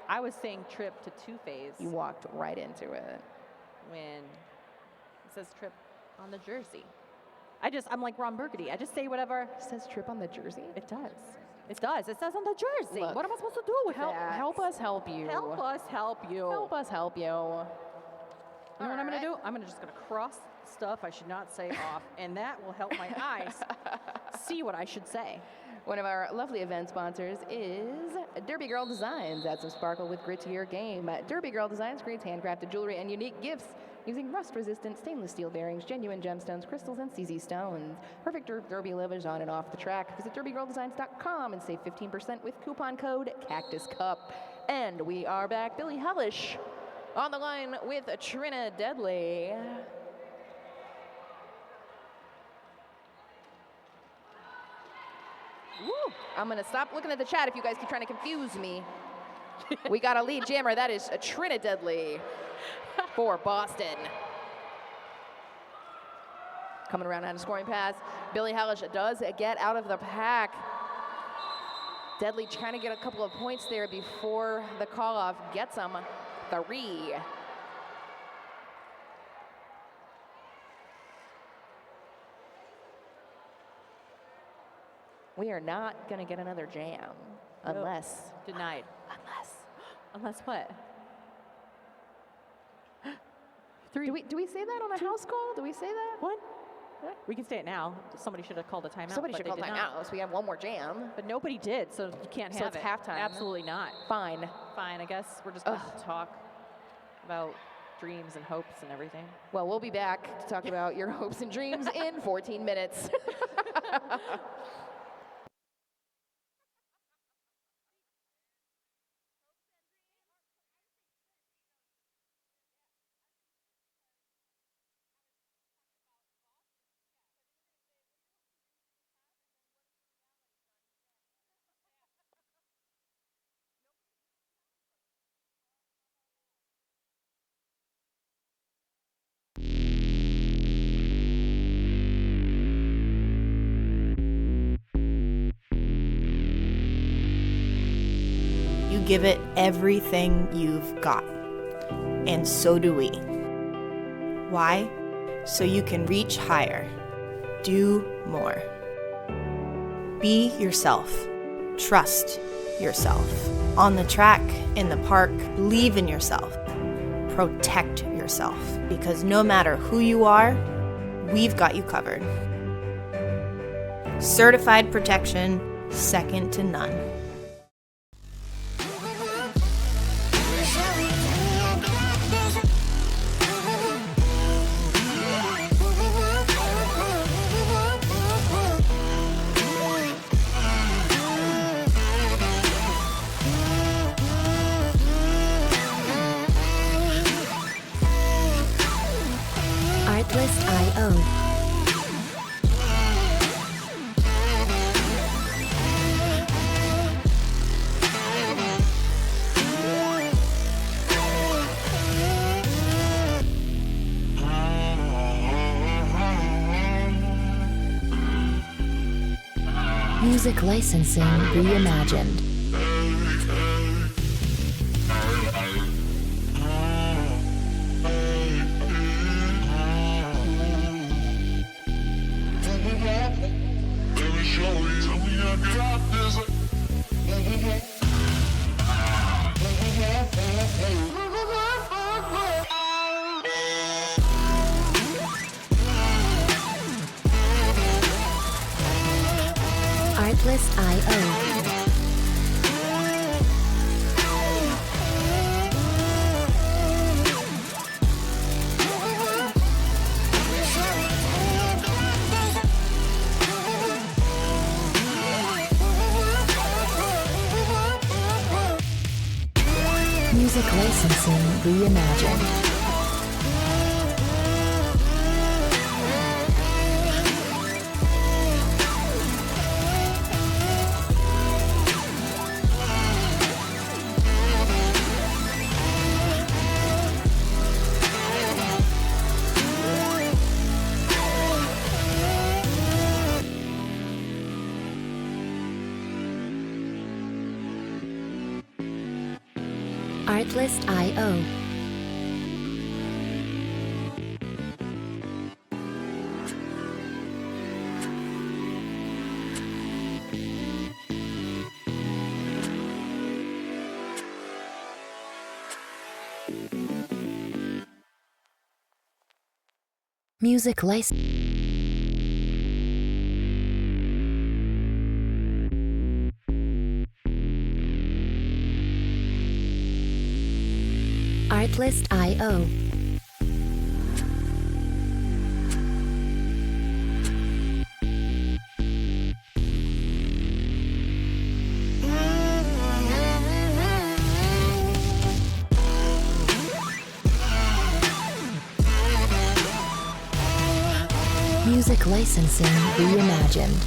I was saying Trip to Two-Phase You walked right into it. when it says Trip on the jersey. I'm like Ron Burgundy. I just say whatever. It says Trip on the jersey. It does. It does. It says on the jersey. Look, what am I supposed to do with that? Help us help you. Help us help you. Help us help you. You know what I'm going to Alright. do? I'm just going to cross stuff I should not say off, and that will help my eyes see what I should say. One of our lovely event sponsors is Derby Girl Designs. Add some sparkle with grit to your game. Derby Girl Designs creates handcrafted jewelry and unique gifts using rust-resistant stainless steel bearings, genuine gemstones, crystals, and CZ stones. Perfect derby livers on and off the track. Visit derbygirldesigns.com and save 15% with coupon code CactusCup. And we are back. Billy Hellish on the line with Trina Deadly. Woo. I'm going to stop looking at the chat if you guys keep trying to confuse me. We got a lead jammer. That is Trina Deadly for Boston. Coming around on a scoring pass. Billy Hellish does get out of the pack. Deadly trying to get a couple of points there before the call-off gets him 3. We are not going to get another jam unless. Denied. Unless what? Do we say that on a house call? Do we say that? What? We can say it now. Somebody should have called a timeout. Somebody but should they call did time not. out, so we have one more jam. But nobody did, so you can't So have it's it. halftime. Absolutely not. Fine. Fine. I guess we're just going to talk about dreams and hopes and everything. Well, we'll be back to talk about your hopes and dreams in 14 minutes. You give it everything you've got. And so do we. Why? So you can reach higher. Do more. Be yourself. Trust yourself. On the track, in the park, believe in yourself. Protect yourself. Because no matter who you are, we've got you covered. Certified protection, second to none. Artlist.io. Music licensing reimagined. Artlist.io. Music licensing reimagined. Artlist.io. Music license. Artlist.io. Music licensing reimagined.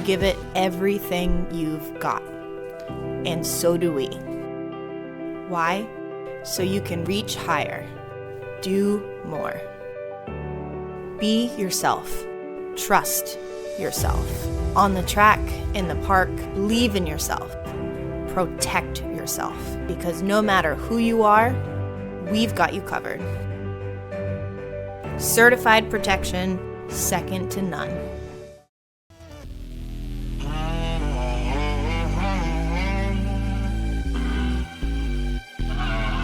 Give it everything you've got. And so do we. Why? So you can reach higher. Do more. Be yourself. Trust yourself. On the track, in the park, believe in yourself. Protect yourself. Because no matter who you are, we've got you covered. Certified protection, second to none.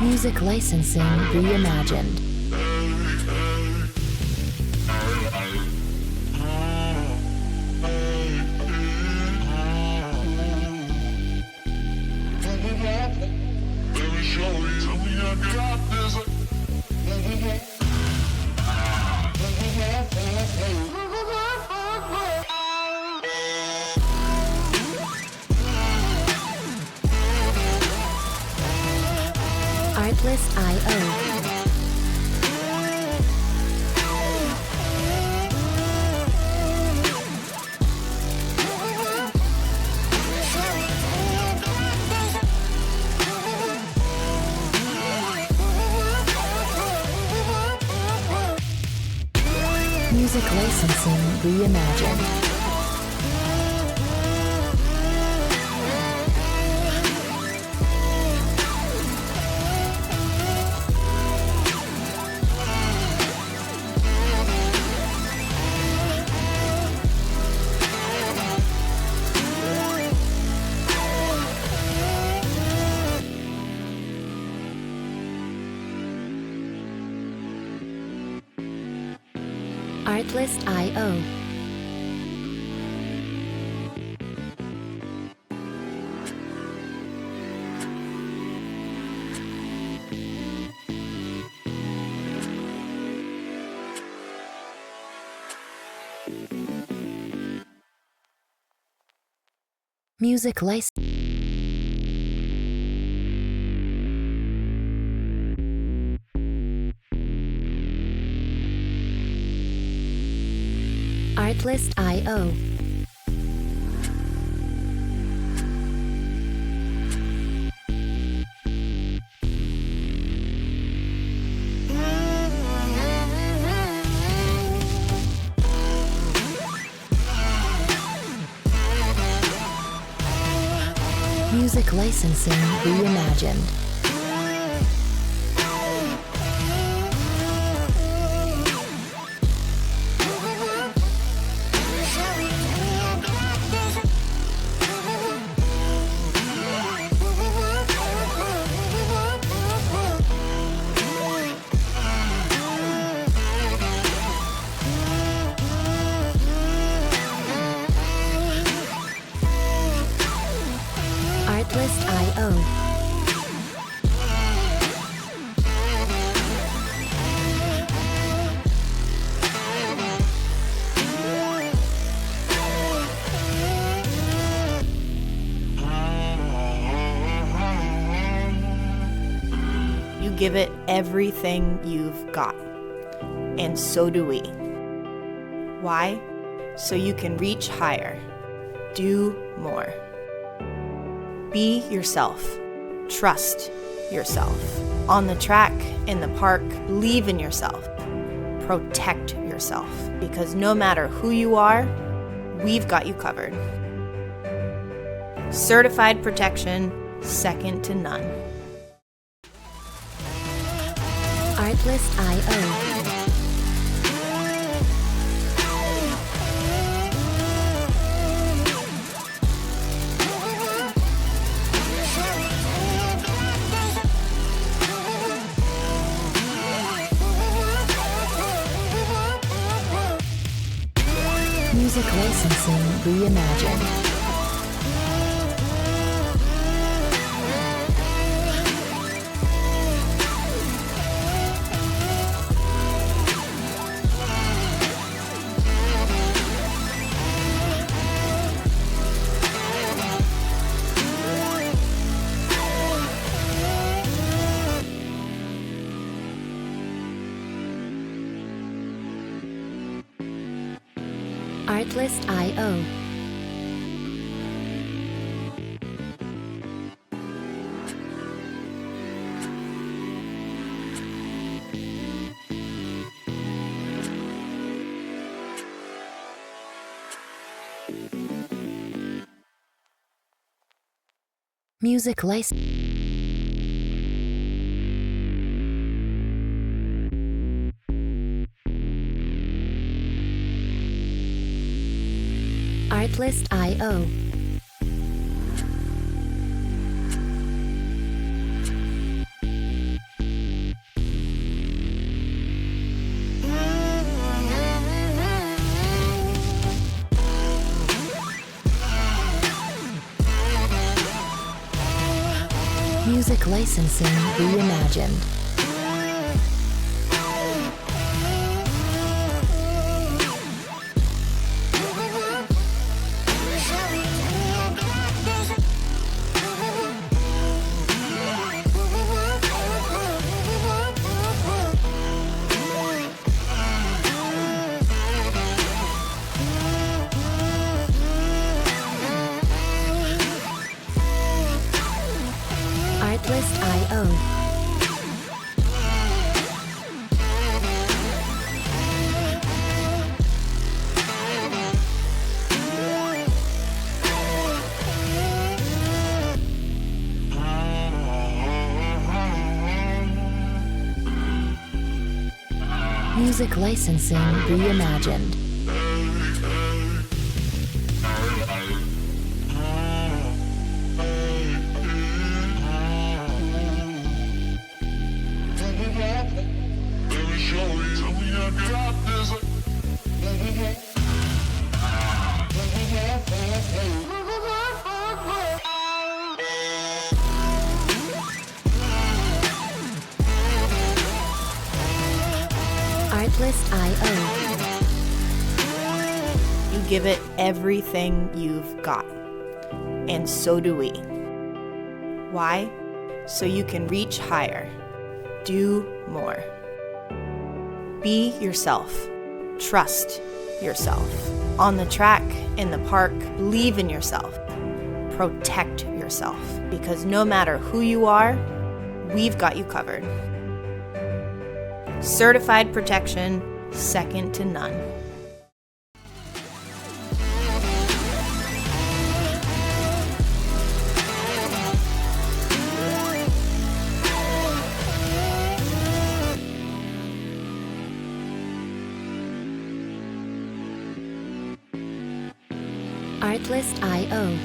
Music licensing reimagined. Artlist.io. Music licensing reimagined. Artlist.io. Music license. Artlist.io. Music licensing reimagined. Artlist.io. You give it everything you've got. And so do we. Why? So you can reach higher. Do more. Be yourself. Trust yourself. On the track, in the park, believe in yourself. Protect yourself. Because no matter who you are, we've got you covered. Certified protection, second to none. Artlist.io. Music licensing reimagined. Artlist.io. Music license. Artlist.io. Music licensing reimagined. Artlist.io. Music licensing reimagined. Artlist.io. You give it everything you've got. And so do we. Why? So you can reach higher. Do more. Be yourself. Trust yourself. On the track, in the park, believe in yourself. Protect yourself. Because no matter who you are, we've got you covered. Certified protection, second to none. Artlist.io.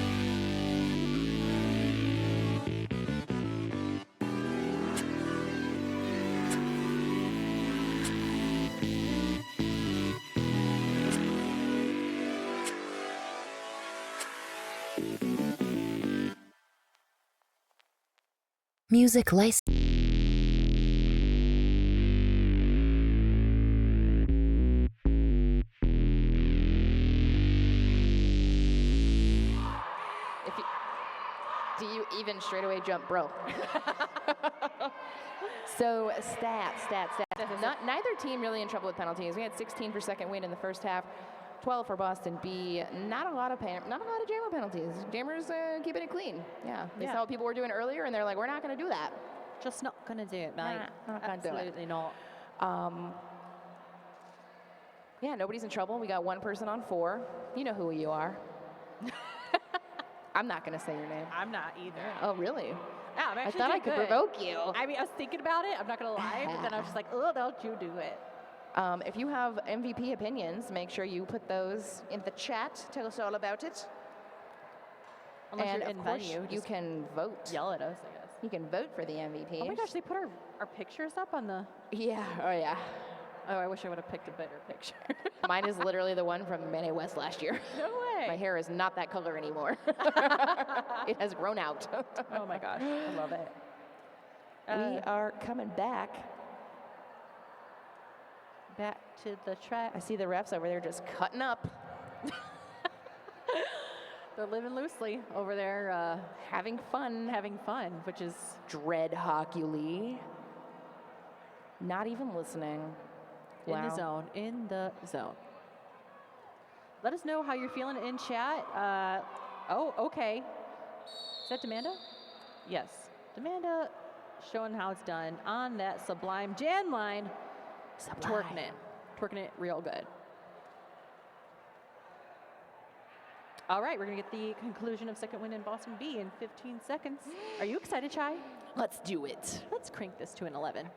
Music license. Do you even straightaway jump, bro? So stats. Neither team really in trouble with penalties. We had 16 for second win in the first half, 12 for Boston B. Not a lot of jammer penalties. Jammers keeping it clean. Yeah, they saw what people were doing earlier, and they're like, we're not going to do that. Just not gonna do it, mate. Not gonna do it. Absolutely not. Yeah, nobody's in trouble. We got one person on 4. You know who you are. I'm not going to say your name. I'm not either. Oh, really? Yeah, I'm I actually thought I doing could good. provoke you. I mean, I was thinking about it. I'm not gonna lie, but then I was just like, oh, don't you do it. If you have MVP opinions, make sure you put those in the chat. Tell us all about it. Unless And you're of in course, venue, you just can vote. yell at us, I guess. You can vote for the MVP. Oh my gosh, they put our pictures up on the. Yeah. Oh yeah. Oh, I wish I would have picked a better picture. Mine is literally the one from Mane West last year. No way. My hair is not that color anymore. It has grown out. Oh my gosh, I love it. We are coming back. Back to the track. I see the refs over there just cutting up. They're living loosely over there, Having fun. having fun, which is Dread Hockey Lee. Not even listening. in Wow. the zone. In the zone. Let us know how you're feeling in chat. Oh, okay. Is that Demanda? Yes. Demanda showing how it's done on that Sublime Jan line. Twerking it. Twerking it real good. All right, we're going to get the conclusion of second win in Boston B in 15 seconds. Are you excited, Chai? Let's do it. Let's crank this to an 11.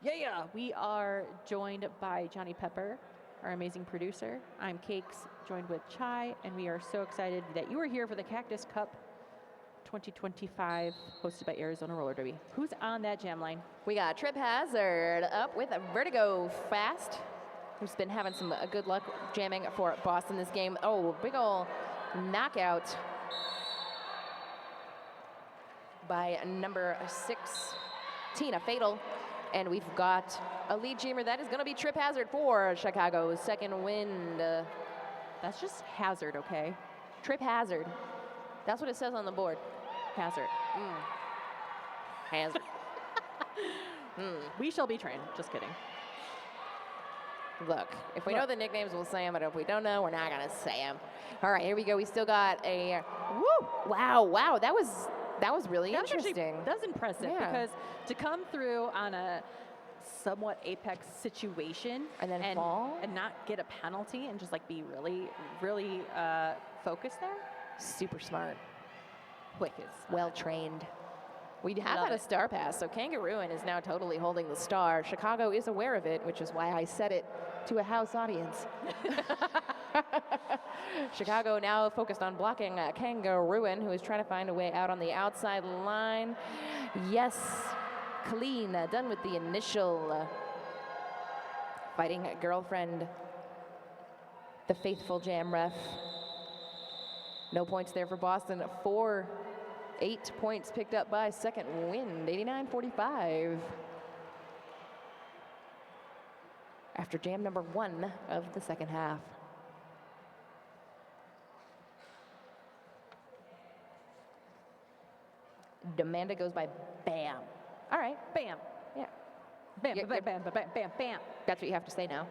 Yeah. We are joined by Johnny Pepper, our amazing producer. I'm Cakes, joined with Chai, and we are so excited that you are here for the Cactus Cup 2025, hosted by Arizona Roller Derby. Who's on that jam line? We got Trip Hazard up with a Vertigo Fast, who's been having some good luck jamming for Boston this game. Oh, big ol' knockout by number 6, Tina Fatal. And we've got a lead jammer. That is going to be Trip Hazard for Chicago's second wind. That's just Hazard, okay? Trip Hazard. That's what it says on the board. Hazard. Hazard. We shall be trained. Just kidding. Look, if we know the nicknames, we'll say them, but if we don't know, we're not going to say them. All right, here we go. We still got a, woo, wow, that was That was really That was interesting. That was impressive Yeah. because to come through on a somewhat apex situation And then fall? and not get a penalty and just like be really, really focused there. Super smart. Quick is Well trained. We have Love had a it. star pass, so Kangaroon is now totally holding the star. Chicago is aware of it, which is why I said it to a house audience. Chicago now focused on blocking Kangaroon, who is trying to find a way out on the outside line. Yes, clean, done with the initial fighting girlfriend, the faithful jam ref. No points there for Boston. 8 points picked up by Second Wind, 89-45. After jam number 1 of the second half. Demanda goes by Bam. All right, bam, yeah. bam, Yeah, bam, bam, bam, bam, bam, bam. That's what you have to say now.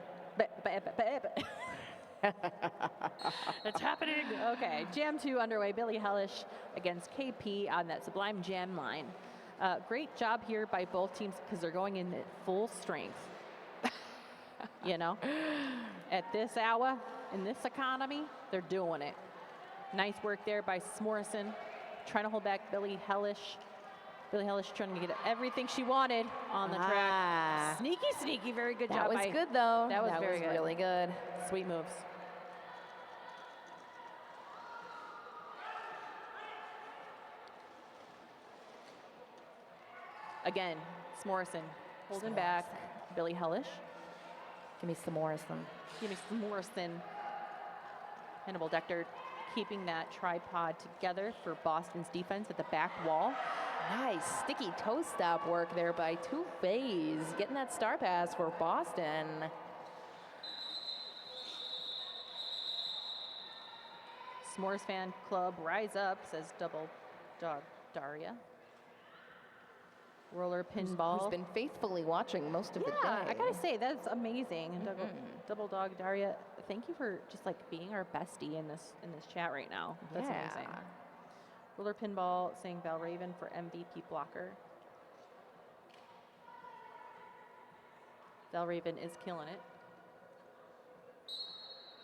It's happening. Okay, Jam 2 underway. Billy Hellish against KP on that Sublime Jam line. Great job here by both teams because they're going in at full strength. You know, at this hour, in this economy, they're doing it. Nice work there by Smorrison, trying to hold back Billy Hellish. Billy Hellish trying to get everything she wanted on the track. Sneaky, sneaky, very good That job. was good, though. That was very good. Really good. Sweet moves. Again, Smorrison holding back Billy Hellish. Give me some Morrison. Give me Smorrison. Hannibal Dechter keeping that tripod together for Boston's defense at the back wall. Nice sticky toe stop work there by Two-Phase, getting that star pass for Boston. S'mores fan club rise up, says Double Dog Daria. Roller pinball. Who's been faithfully watching most of the day. I gotta say that's amazing. Double Dog Daria, thank you for just like being our bestie in this chat right now. That's amazing. Roller pinball saying Val Raven for MVP blocker. Val Raven is killing it.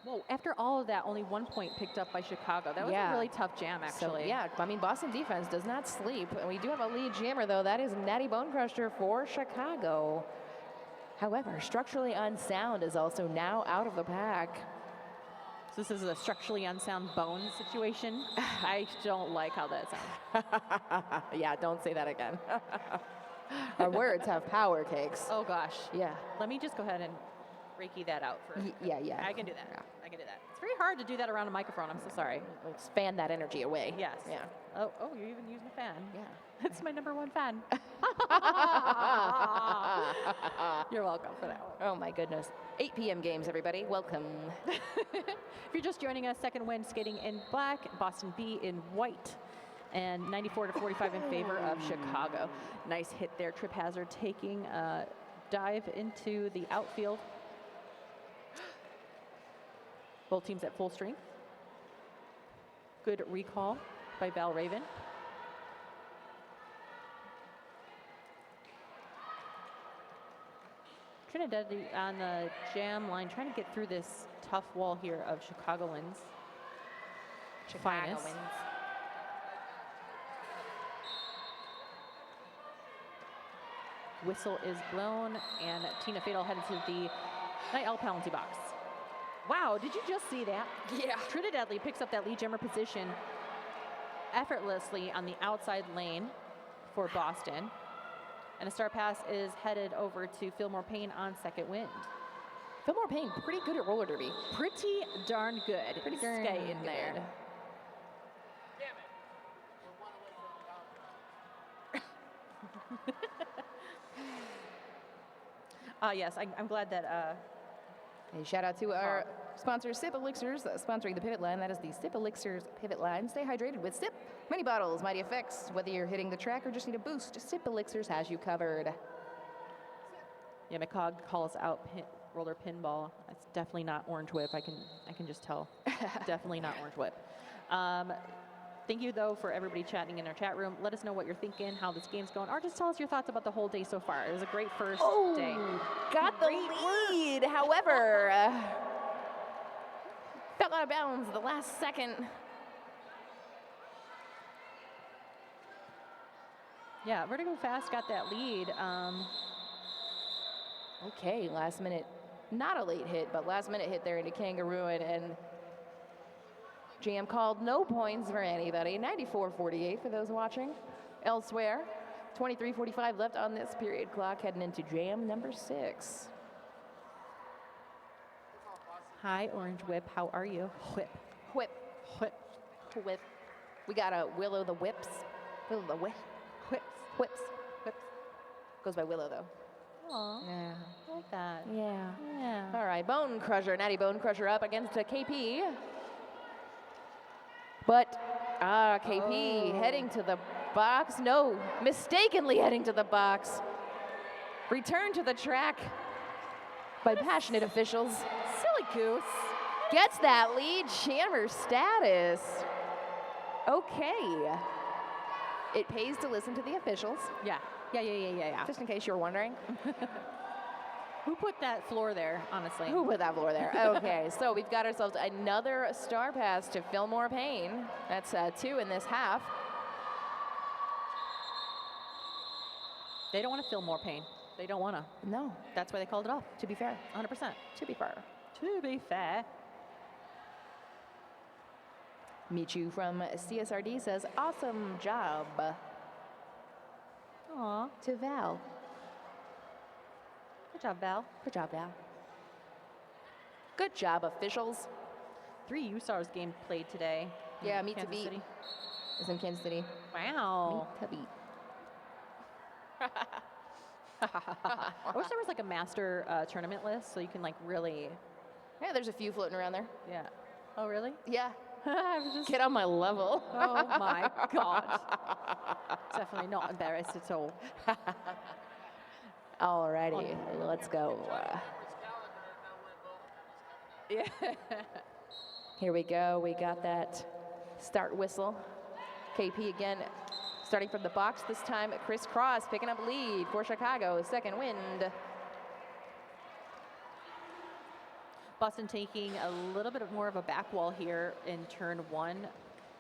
Whoa, after all of that, only 1 point picked up by Chicago. That was a really tough jam, actually. So, yeah, I mean, Boston defense does not sleep. And we do have a lead jammer, though. That is Natty Bonecrusher for Chicago. However, Structurally Unsound is also now out of the pack. So this is a structurally unsound bone situation. I don't like how that sounds. Yeah, don't say that again. Our words have power, Cakes. Oh, gosh. Yeah. Let me just go ahead and Reiki that out for Yeah. I can do that. I can do that. It's very hard to do that around a microphone. I'm so sorry. Let's fan that energy away. Yes. Yeah. Oh, you even used my fan. Yeah. That's my #1 fan. You're welcome for that one. Oh, my goodness. 8 p.m. games, everybody. Welcome. If you're just joining us, Second Wind skating in black, Boston B in white, and 94-45 in favor of Chicago. Nice hit there. Trip Hazard taking a dive into the outfield. Both teams at full strength. Good recall by Val Raven. Trinidad on the jam line, trying to get through this tough wall here of Chicagoans. Finest. Whistle is blown, and Tina Fatal headed to the Night Owl penalty box. Wow, did you just see that? Yeah. Trinidad picks up that lead jammer position effortlessly on the outside lane for Boston. And a star pass is headed over to Fillmore Payne on Second Wind. Fillmore Payne, pretty good at roller derby. Pretty darn good. Pretty darn skating good. there. Yes, I'm glad that. Hey, shout out to our sponsor, Sip Elixirs, sponsoring the pivot line. That is the Sip Elixirs pivot line. Stay hydrated with Sip. Many bottles, mighty effects. Whether you're hitting the track or just need a boost, Sip Elixirs has you covered. Yeah, McCog calls out roller pinball. It's definitely not Orange Whip. I can just tell. Definitely not Orange Whip. Thank you, though, for everybody chatting in our chat room. Let us know what you're thinking, how this game's going, or just tell us your thoughts about the whole day so far. It was a great first day. Got the lead. However, fell out of bounds at the last second. Yeah, Vertigo Fast got that lead. Okay, last minute, not a late hit, but last minute hit there into Kangaroo, and Jam called no points for anybody. 94-48 for those watching. Elsewhere, 23:45 left on this period clock, heading into Jam number 6. Hi, Orange Whip. How are you? Whip. Whip, Whip. whip. We got a Willow the Whips. Willow the Whip. Whips. Whips. Whips. Goes by Willow, though. Aw, Yeah. I like that. Yeah. Yeah. All right, Bone Crusher, Natty Bone Crusher up against a KP. But, KP heading to the box. No, mistakenly heading to the box. Returned to the track by passionate officials. Silly goose. Gets that lead jammer status. Okay. It pays to listen to the officials, Yeah. Yeah. just in case you were wondering. Who put that floor there, honestly? Who put that floor there? Okay, so we've got ourselves another star pass to Fillmore Payne. That's 2 in this half. They don't want to feel more pain. They don't want to. No, That's why they called it off. to be fair. 100%. To be fair. To be fair. Michu from CSRD says, awesome job Aw. to Val. Good job, Val. Good job, Val. Good job, officials. 3 USARS game played today. in Yeah, Meet to Kansas Beat City. is in Kansas City. Wow. Meet to Beat. I wish there was like a master tournament list so you can like really. Yeah, there's a few floating around there. Yeah. Oh, really? Yeah, I was just. get on my level. Oh my God. Definitely not embarrassed at all. Alrighty, let's go. Yeah. Here we go. We got that start whistle. KP again, starting from the box this time. Chris Cross picking up lead for Chicago. Second wind. Boston taking a little bit more of a back wall here in turn 1,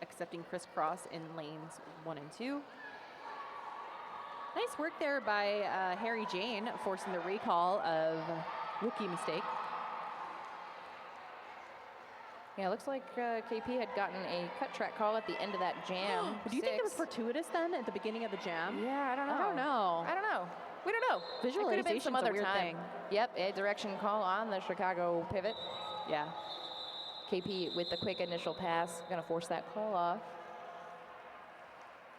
accepting Chris Cross in lanes 1 and 2. Nice work there by Harry Jane, forcing the recall of rookie mistake. Yeah, it looks like KP had gotten a cut track call at the end of that jam. Do you think it was 6. fortuitous then at the beginning of the jam? Yeah, I don't know. I don't know. I don't know. We don't know. It could have been some Visualization's a other weird time. thing. Yep, a direction call on the Chicago pivot. Yeah. KP with the quick initial pass, gonna force that call off.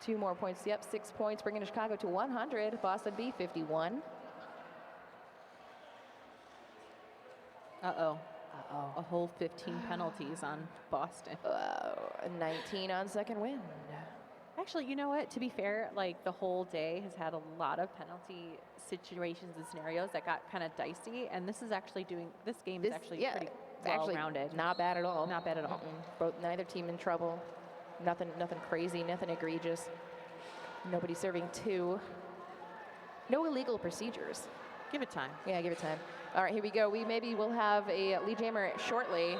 2 more points. Yep, 6 points, bringing Chicago to 100. Boston B 51. Uh-oh. A whole 15 penalties on Boston. 19 on second wind. Actually, you know what? To be fair, like the whole day has had a lot of penalty situations and scenarios that got kind of dicey, and this is actually this game is actually pretty well-rounded. Not bad at all. Not bad at all. Neither team in trouble. Nothing crazy, nothing egregious. Nobody serving 2. No illegal procedures. Give it time. Yeah, give it time. All right, here we go. Maybe we'll have a lead jammer shortly.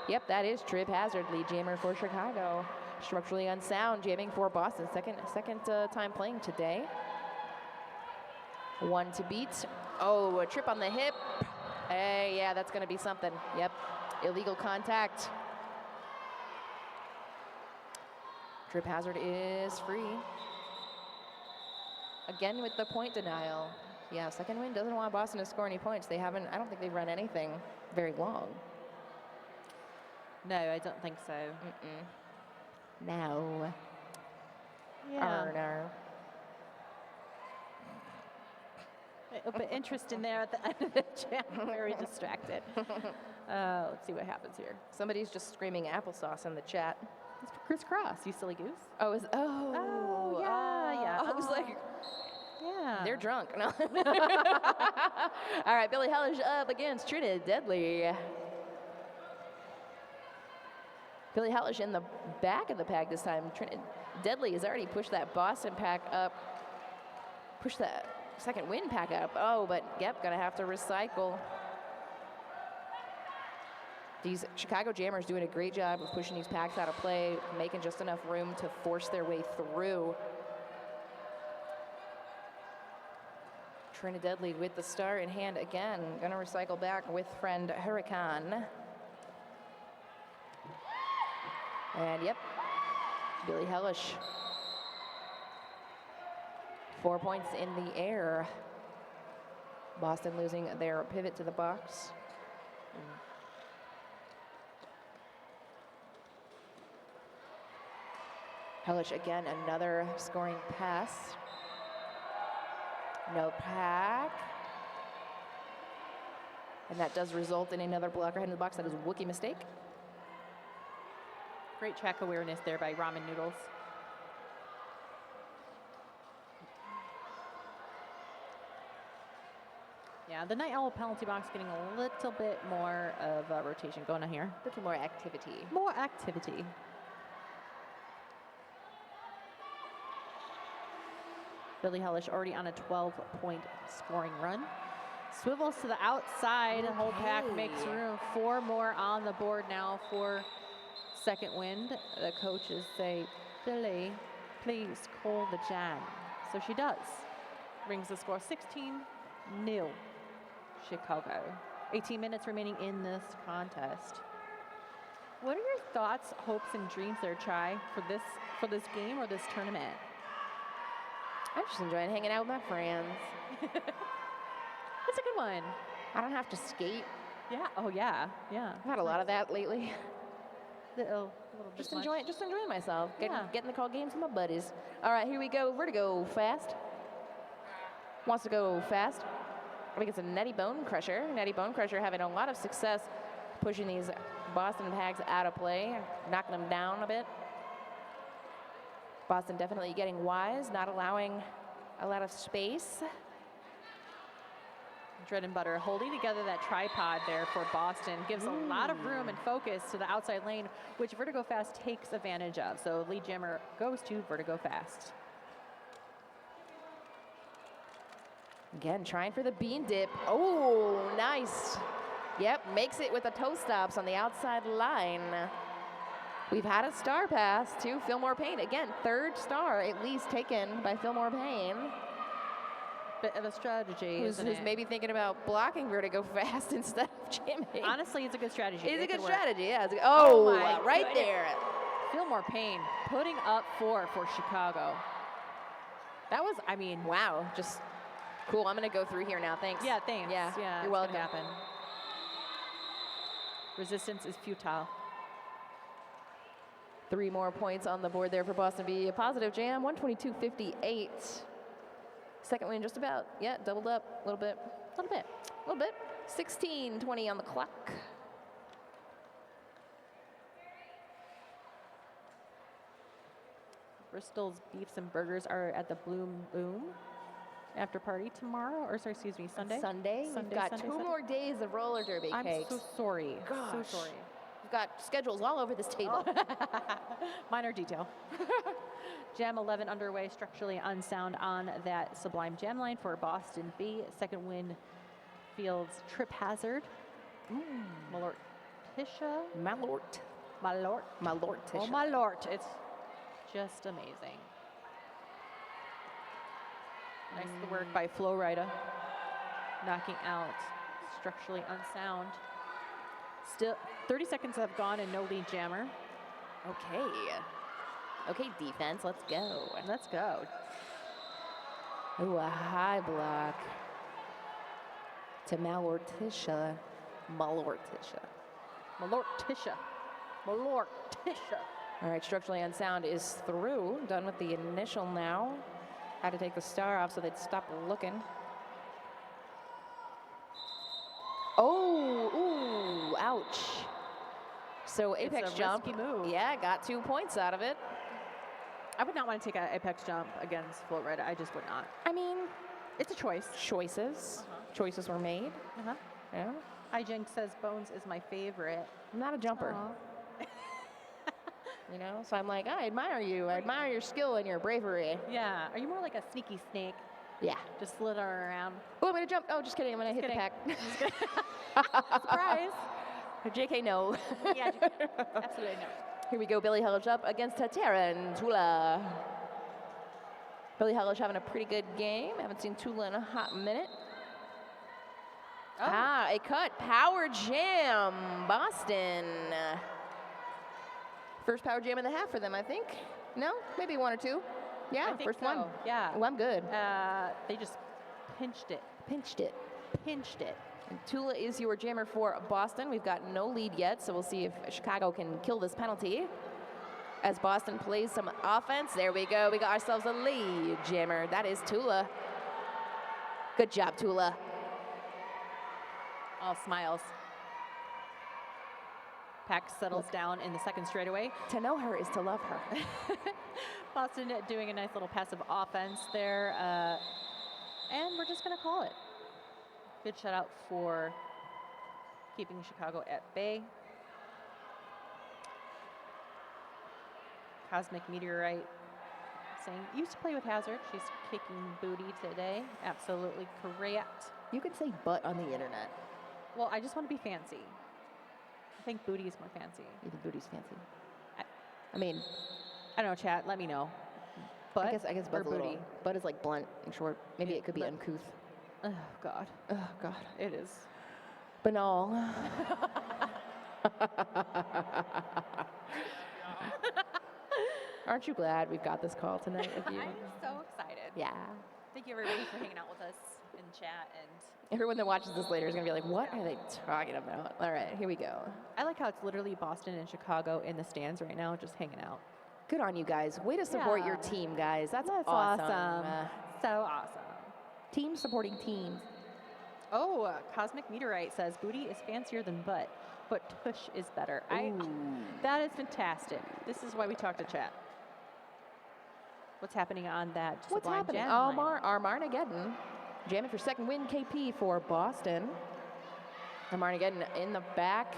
Yep, that is Trip Hazard, lead jammer for Chicago. Structurally unsound, jamming for Boston. Second time playing today. 1 to beat. Oh, a trip on the hip. Hey, yeah, that's going to be something. Yep, illegal contact. Trip Hazard is free. Again with the point denial. Yeah, second wind doesn't want Boston to score any points. I don't think they've run anything very long. No, I don't think so. No. Yeah. Arner. But interest in there at the end of the jam. Very distracted. Let's see what happens here. Somebody's just screaming applesauce in the chat. It's Chris Cross, you silly goose. Oh, yeah. I was like, Yeah. they're drunk. No. All right, Billy Hellish up against Trinidad Deadly. Billy Hellish in the back of the pack this time. Deadly has already pushed that Boston pack up. Push that second win pack up. Oh, but yep, gonna have to recycle. These Chicago Jammers doing a great job of pushing these packs out of play, making just enough room to force their way through. Trinidad Deadly with the star in hand again. Gonna recycle back with friend Hurricane. And yep, Billy Hellish. 4 points in the air. Boston losing their pivot to the box. Hellish again, another scoring pass. No pack. And that does result in another blocker head in the box. That is a Wookiee mistake. Great track awareness there by Ramen Noodles. Yeah, the Night Owl penalty box getting a little bit more of a rotation going on here. A little more activity. More activity. Billy Hellish already on a 12-point scoring run. Swivels to the outside. The whole pack makes room. 4 more on the board now for second wind. The coaches say, Billy, please call the jam. So she does. Brings the score 16-0 Chicago. 18 minutes remaining in this contest. What are your thoughts, hopes, and dreams there, Chai, for this game or this tournament? I'm just enjoying hanging out with my friends. It's a good one. I don't have to skate. Yeah. Oh, yeah. Yeah. I've had a lot of that lately. Little Just enjoying myself. Yeah. Getting to call games with my buddies. All right, here we go. Vertigo fast. Wants to go fast. I think it's a Netty Bone Crusher. Netty Bone Crusher having a lot of success pushing these Boston packs out of play, knocking them down a bit. Boston definitely getting wise, not allowing a lot of space. Dread and Butter holding together that tripod there for Boston. Gives a lot of room and focus to the outside lane, which Vertigo Fast takes advantage of. So lead jammer goes to Vertigo Fast. Again, trying for the bean dip. Oh, nice. Yep, makes it with the toe stops on the outside line. We've had a star pass to Fillmore Payne. Again, 3rd star at least taken by Fillmore Payne. Bit of a strategy, Who's maybe thinking about blocking Vertigo Fast instead of jamming. Honestly, it's a good strategy. It's a good work. strategy, yeah. Oh my right goodness. there. Fillmore Payne putting up 4 for Chicago. That was, I mean, Wow, just cool. I'm going to go through here now. Thanks. yeah, thanks. Yeah, yeah, you're welcome. Happen. Resistance is futile. 3 more points on the board there for Boston B. A positive jam, 122.58. Second win just about, yeah, doubled up a little bit. A little bit. 16:20 on the clock. Bristol's Beefs and Burgers are at the Bloom Boom after party tomorrow, or sorry, excuse me, Sunday. We've got 2 more days of roller derby I'm cakes. so sorry. Gosh. So sorry. We've got schedules all over this table. Minor detail. Jam 11 underway, structurally unsound on that Sublime Jam line for Boston B. Second win fields Trip Hazard. Malort Tisha. Malort. Oh, my lord. It's just amazing. Nice work by Flowrider. Knocking out structurally unsound. Still, 30 seconds have gone and no lead jammer. Okay, defense, let's go. Let's go. Ooh, a high block to Malorticia. Malorticia. All right, structurally unsound is through. Done with the initial now. Had to take the star off so they'd stop looking. Oh, ooh, ouch. So apex a jump. risky move. Yeah, got 2 points out of it. I would not want to take an apex jump against Flowrider. I just would not. I mean, It's a choice. choices. Choices were made. Yeah. Hijink says Bones is my favorite. I'm not a jumper. Aw. you know? So I'm like, I admire you. I admire your skill and your bravery. Yeah. Are you more like a sneaky snake? Yeah. Just slithering around. Oh, I'm gonna jump. Oh, just kidding. I'm gonna hit kidding. the pack. Surprise. JK, no. Yeah, absolutely no. Here we go. Billy Hellish up against Tarantula. Billy Hellish having a pretty good game. Haven't seen Tula in a hot minute. Oh. Ah, a cut. Power Jam, Boston. First Power Jam and a half for them, I think. No? Maybe one or two. Yeah, I think first so. one. Yeah. Oh, I'm good. They just pinched it. Pinched it. Pinched it. And Tula is your jammer for Boston. We've got no lead yet, so we'll see if Chicago can kill this penalty. As Boston plays some offense. There we go. We got ourselves a lead jammer. That is Tula. Good job, Tula. All smiles. Pack settles down in the second straightaway. To know her is to love her. Boston doing a nice little passive offense there. And we're just going to call it. Good shutout for keeping Chicago at bay. Cosmic Meteorite saying, used to play with Hazard. She's kicking booty today. Absolutely correct. You can say butt on the internet. Well, I just want to be fancy. I think booty is more fancy. You think booty's fancy? I- I mean, I don't know, chat. Let me know. Butt I guess or butt's a little. booty? Butt is like blunt and short. Maybe Yeah, it could be but- uncouth. Oh, God. Oh, God. It is. Banal. Aren't you glad we've got this call tonight with you? I'm so excited. Yeah. Thank you, everybody, for hanging out with us in chat. And Everyone that watches this later is going to be like, what are they talking about? All right, here we go. I like how it's literally Boston and Chicago in the stands right now, just hanging out. Good on you guys. Way to support your Yeah. team, guys. That's That's awesome. awesome. So awesome. Team supporting teams. Oh, Cosmic Meteorite says booty is fancier than butt, but tush is better. That is fantastic. This is why we talk to chat. What's happening on that What's Sublime happening? Jam line? Armageddon. Jamming for second win, KP for Boston. Armageddon in the back,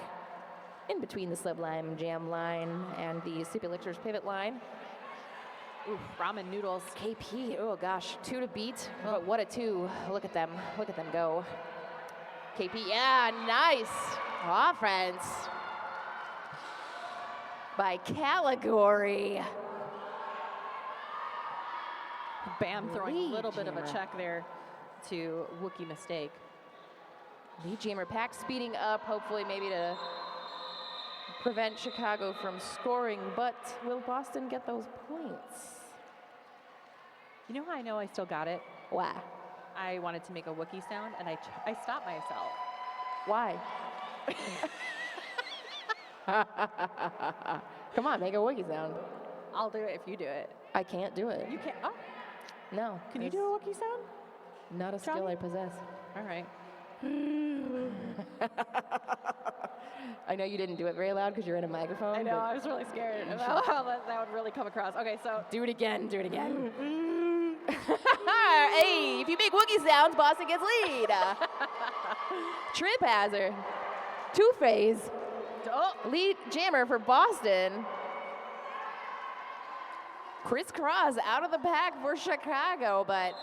in between the Sublime Jam line and the Super Elixirs pivot line. Ooh, ramen noodles. KP, oh gosh, 2 to beat, but what a 2. Look at them go. KP, yeah, nice offense by Category. Bam, throwing a little bit of a Jammer. check there to Wookiee mistake. Lead jammer pack speeding up, hopefully maybe to prevent Chicago from scoring, but will Boston get those points? You know how I know I still got it? Why? I wanted to make a Wookiee sound, and I stopped myself. Why? Come on, make a Wookiee sound. I'll do it if you do it. I can't do it. You can't. Oh, No. can you it's do a Wookiee sound? Not a skill Johnny? I possess. All right. I know you didn't do it very loud because you're in a microphone. I know. but I was really scared about how that would really come across. Okay, so Do it again. Do it again. Hey, if you make Wookiee sounds, Boston gets lead. Trip hazard. Two-phase. oh, Lead jammer for Boston. Crisscross out of the pack for Chicago, but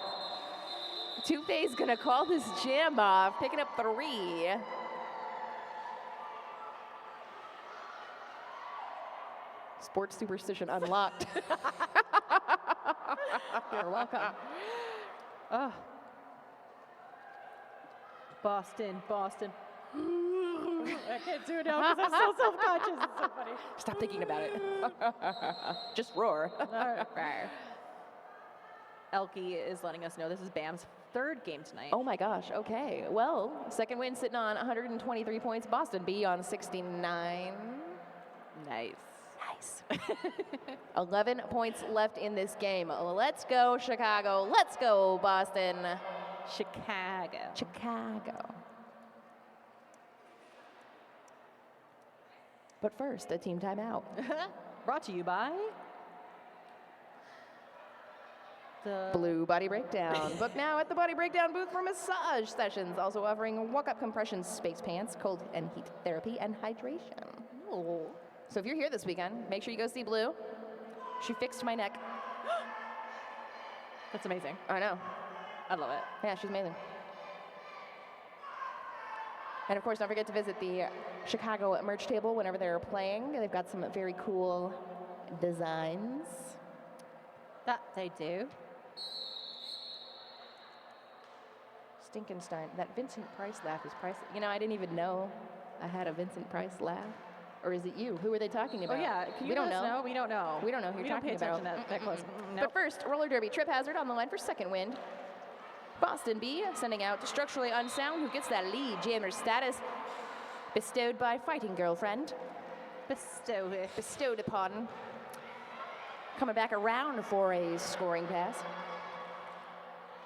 Two-Phase gonna call this jam off, picking up 3. Sports superstition unlocked. you're welcome. Oh. Boston. I can't do it now because I'm so self-conscious. It's so funny. Stop thinking about it. Just roar. Elke is letting us know this is Bam's 3rd game tonight. Oh my gosh, okay. Well, second win sitting on 123 points. Boston B on 69. Nice. Nice. 11 points left in this game. Let's go, Chicago. Let's go, Boston. Chicago. Chicago. But first, a team timeout. Brought to you by the Blue Body Breakdown. Book now at the Body Breakdown booth for massage sessions. Also offering walk-up compression, space pants, cold and heat therapy, and hydration. Oh, So if you're here this weekend, make sure you go see Blue. She fixed my neck. That's amazing. I know. I love it. Yeah, she's amazing. And of course, don't forget to visit the Chicago merch table whenever they're playing. They've got some very cool designs. That they do. Stinkenstein. That Vincent Price laugh is priceless. You know, I didn't even know I had a Vincent Price laugh. Or is it you? Who are they talking about? Oh yeah, can you we don't let us know. know. We don't know. We don't know who we you're don't pay talking attention about. that close. But first, roller derby trip hazard on the line for second wind. Boston B sending out structurally unsound, who gets that lead jammer status bestowed by fighting girlfriend. Bestowed upon. Coming back around for a scoring pass.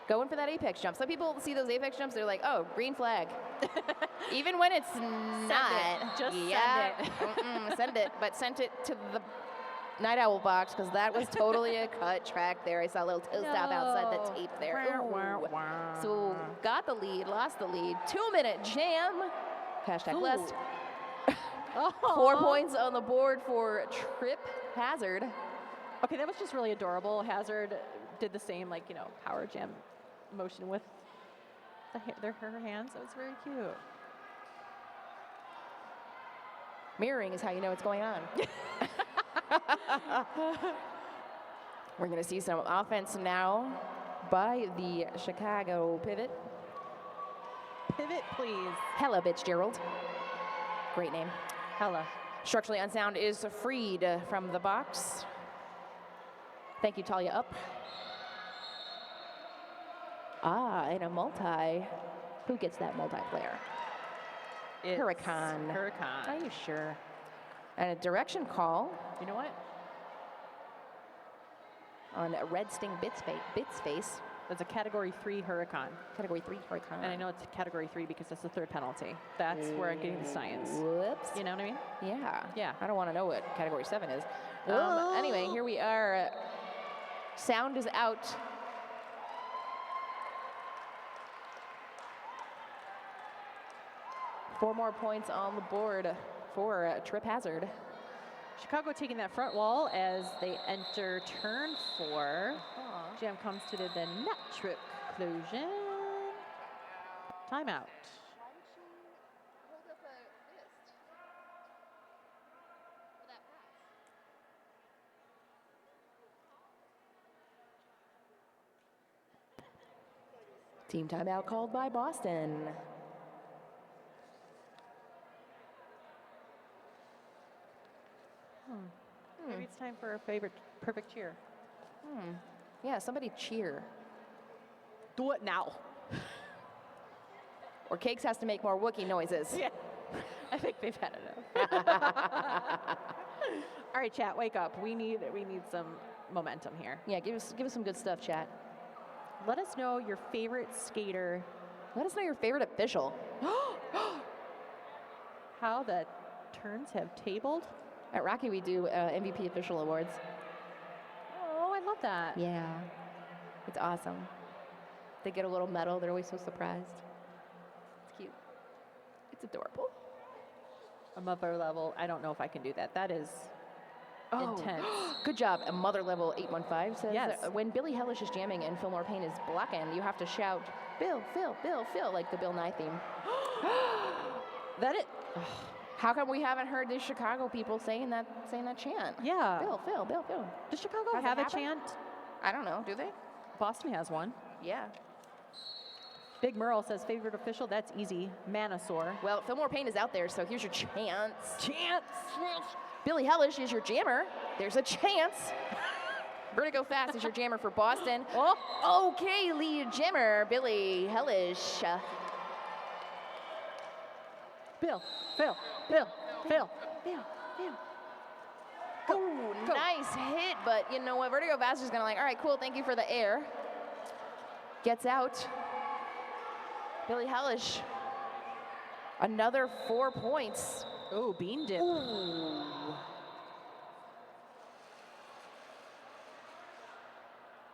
Going for that apex jump. Some people see those apex jumps, they're like, oh, green flag. Even when it's not. Just yeah, send it. send it, but sent it to the Night Owl box because that was totally a cut track there. I saw a little toe stop outside the tape there. Ooh. So got the lead, lost the lead. 2-minute jam. Hashtag blessed. 4 points on the board for Trip Hazard. Okay, that was just really adorable. Hazard did the same, like, you know, power jam motion with her hands. That was very cute. Mirroring is how you know what's going on. We're going to see some offense now by the Chicago pivot. Pivot, please. Hella Fitzgerald. Great name. Hella. Structurally unsound is freed from the box. Thank you, Talia up. Ah, and a multi. Who gets that multiplayer? It's Huracan. Huracan. Are you sure? And a direction call You know what? on Red Sting Bits face. That's a Category 3 Huracan. Category 3 Huracan. And I know it's a Category 3 because it's the third penalty. That's where I'm getting the science. Whoops. You know what I mean? Yeah. Yeah. I don't want to know what Category 7 is. Anyway, here we are. Sound is out. Four more points on the board for Trip Hazard. Chicago taking that front wall as they enter turn 4. Jam comes to the nut trip conclusion. Timeout. Team timeout called by Boston. Maybe it's time for a favorite perfect cheer. Yeah, somebody cheer. Do it now. Or Cakes has to make more Wookiee noises. Yeah. I think they've had enough. All right, chat, wake up. We need some momentum here. Yeah, give us some good stuff, chat. Let us know your favorite skater. Let us know your favorite official. How the turns have tabled. At Rocky, we do MVP official awards. Oh, I love that. Yeah, it's awesome. They get a little medal. They're always so surprised. It's cute. It's adorable. A mother level. I don't know if I can do that. That is intense. Good job. A mother level 815 says Yes. that when Billy Hellish is jamming and Fillmore Payne is blocking, you have to shout, Bill, Phil, Bill, Phil, like the Bill Nye theme. That it. How come we haven't heard the Chicago people saying that chant? Yeah. Bill, Phil, Bill, Phil. Does Chicago Has it have a happened? chant? I don't know. Do they? Boston has one. Yeah. Big Merle says favorite official. That's easy. Manasaur. Well, Fillmore Payne is out there, so here's your chance. Chance. Billy Hellish is your jammer. There's a chance. Vertigo Fast is your jammer for Boston. Oh, okay, lead jammer, Billy Hellish. Bill. Phil. Bill. Phil. Bill. Bill. Oh, nice hit, but you know what? Vertigo Fast is gonna like, all right, cool, thank you for the air. Gets out. Billy Hellish. Another 4 points. Oh, bean dip. Ooh.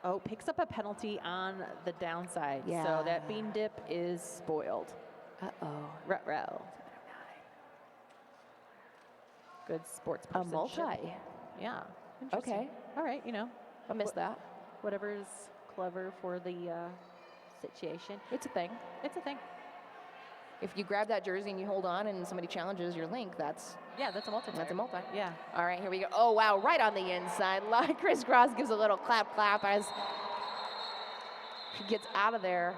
Oh, picks up a penalty on the downside. Yeah. So that bean dip is spoiled. Uh-oh. Ruh-roh. Good sports A person. multi. Yeah. Interesting. Okay. All right, you know. I missed that. Whatever's clever for the situation. It's a thing. It's a thing. If you grab that jersey and you hold on and somebody challenges your link, that's Yeah, that's a multi. Yeah. All right, here we go. Oh, wow, right on the inside line. Crisscross gives a little clap as she gets out of there.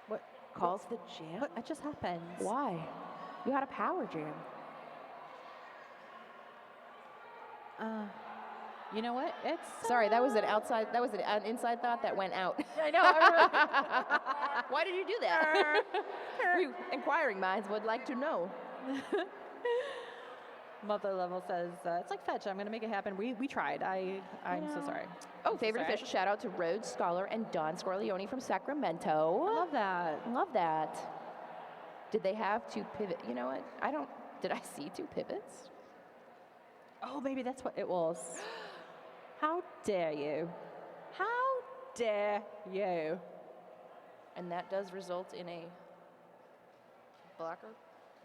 What Calls the jam? What just happened? Why? You had a power jam. You know what? It's Sorry, that was an inside thought that went out. I know. Why did you do that? We inquiring minds would like to know. Mother Level says it's like fetch. I'm gonna make it happen. We tried. I'm so sorry. Oh, I'm so favorite sorry. official shout out to Rhodes Scholar and Don Scorleone from Sacramento. Love that. Love that. Did they have two pivot? You know what? Did I see two pivots? Oh, maybe that's what it was. How dare you? How dare you? And that does result in a blocker?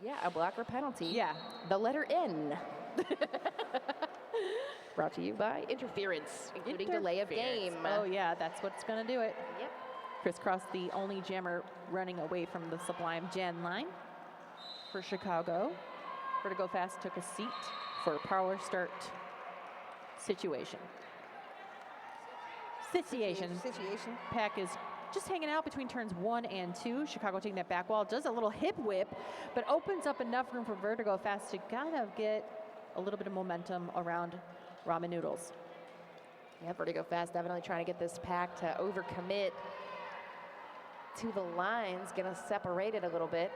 Yeah, a blocker penalty. Yeah. The letter N. Brought to you by interference, including delay of game. Oh yeah, that's what's gonna do it. Yep. Crisscross, the only jammer running away from the Sublime Jan line for Chicago. Vertigo Fast took a seat for a power start situation. Situation. Pack is just hanging out between turns 1 and 2. Chicago taking that back wall, does a little hip whip, but opens up enough room for Vertigo Fast to kind of get a little bit of momentum around Ramen Noodles. Yeah, Vertigo Fast definitely trying to get this pack to overcommit to the lines, gonna separate it a little bit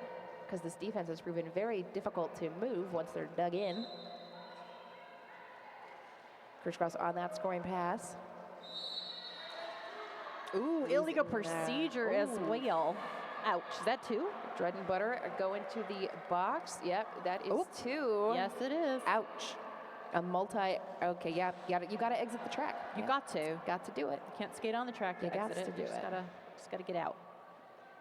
because this defense has proven very difficult to move once they're dug in. Crisscross on that scoring pass. Ooh, illegal procedure as well. Ouch, is that 2? Dread and Butter going to the box. Yep, that is 2. Yes, it is. Ouch. A multi, okay, yeah, you gotta exit the track. You got to. Got to do it. You can't skate on the track to You got exit to it. do You just it. just gotta get out.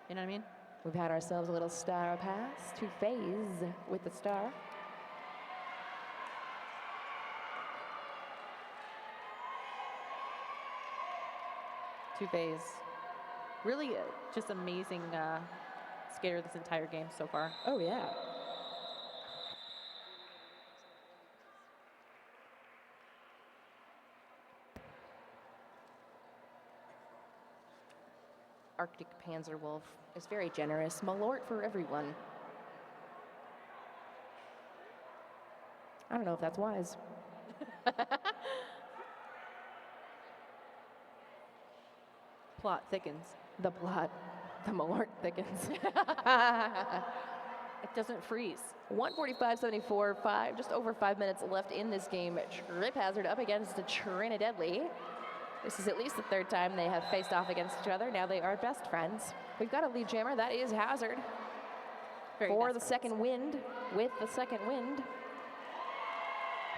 You know what I mean? We've had ourselves a little star pass to phase with the star. Two phase. Really just amazing skater this entire game so far. Oh, yeah. Arctic Panzer Wolf is very generous. Malort for everyone. I don't know if that's wise. Plot thickens. The plot, the Malort thickens. It doesn't freeze. 145-74, just over 5 minutes left in this game. Trip Hazard up against Trinidadly. This is at least the 3rd time they have faced off against each other. Now they are best friends. We've got a lead jammer. That is Hazard. For the second wind, with the second wind.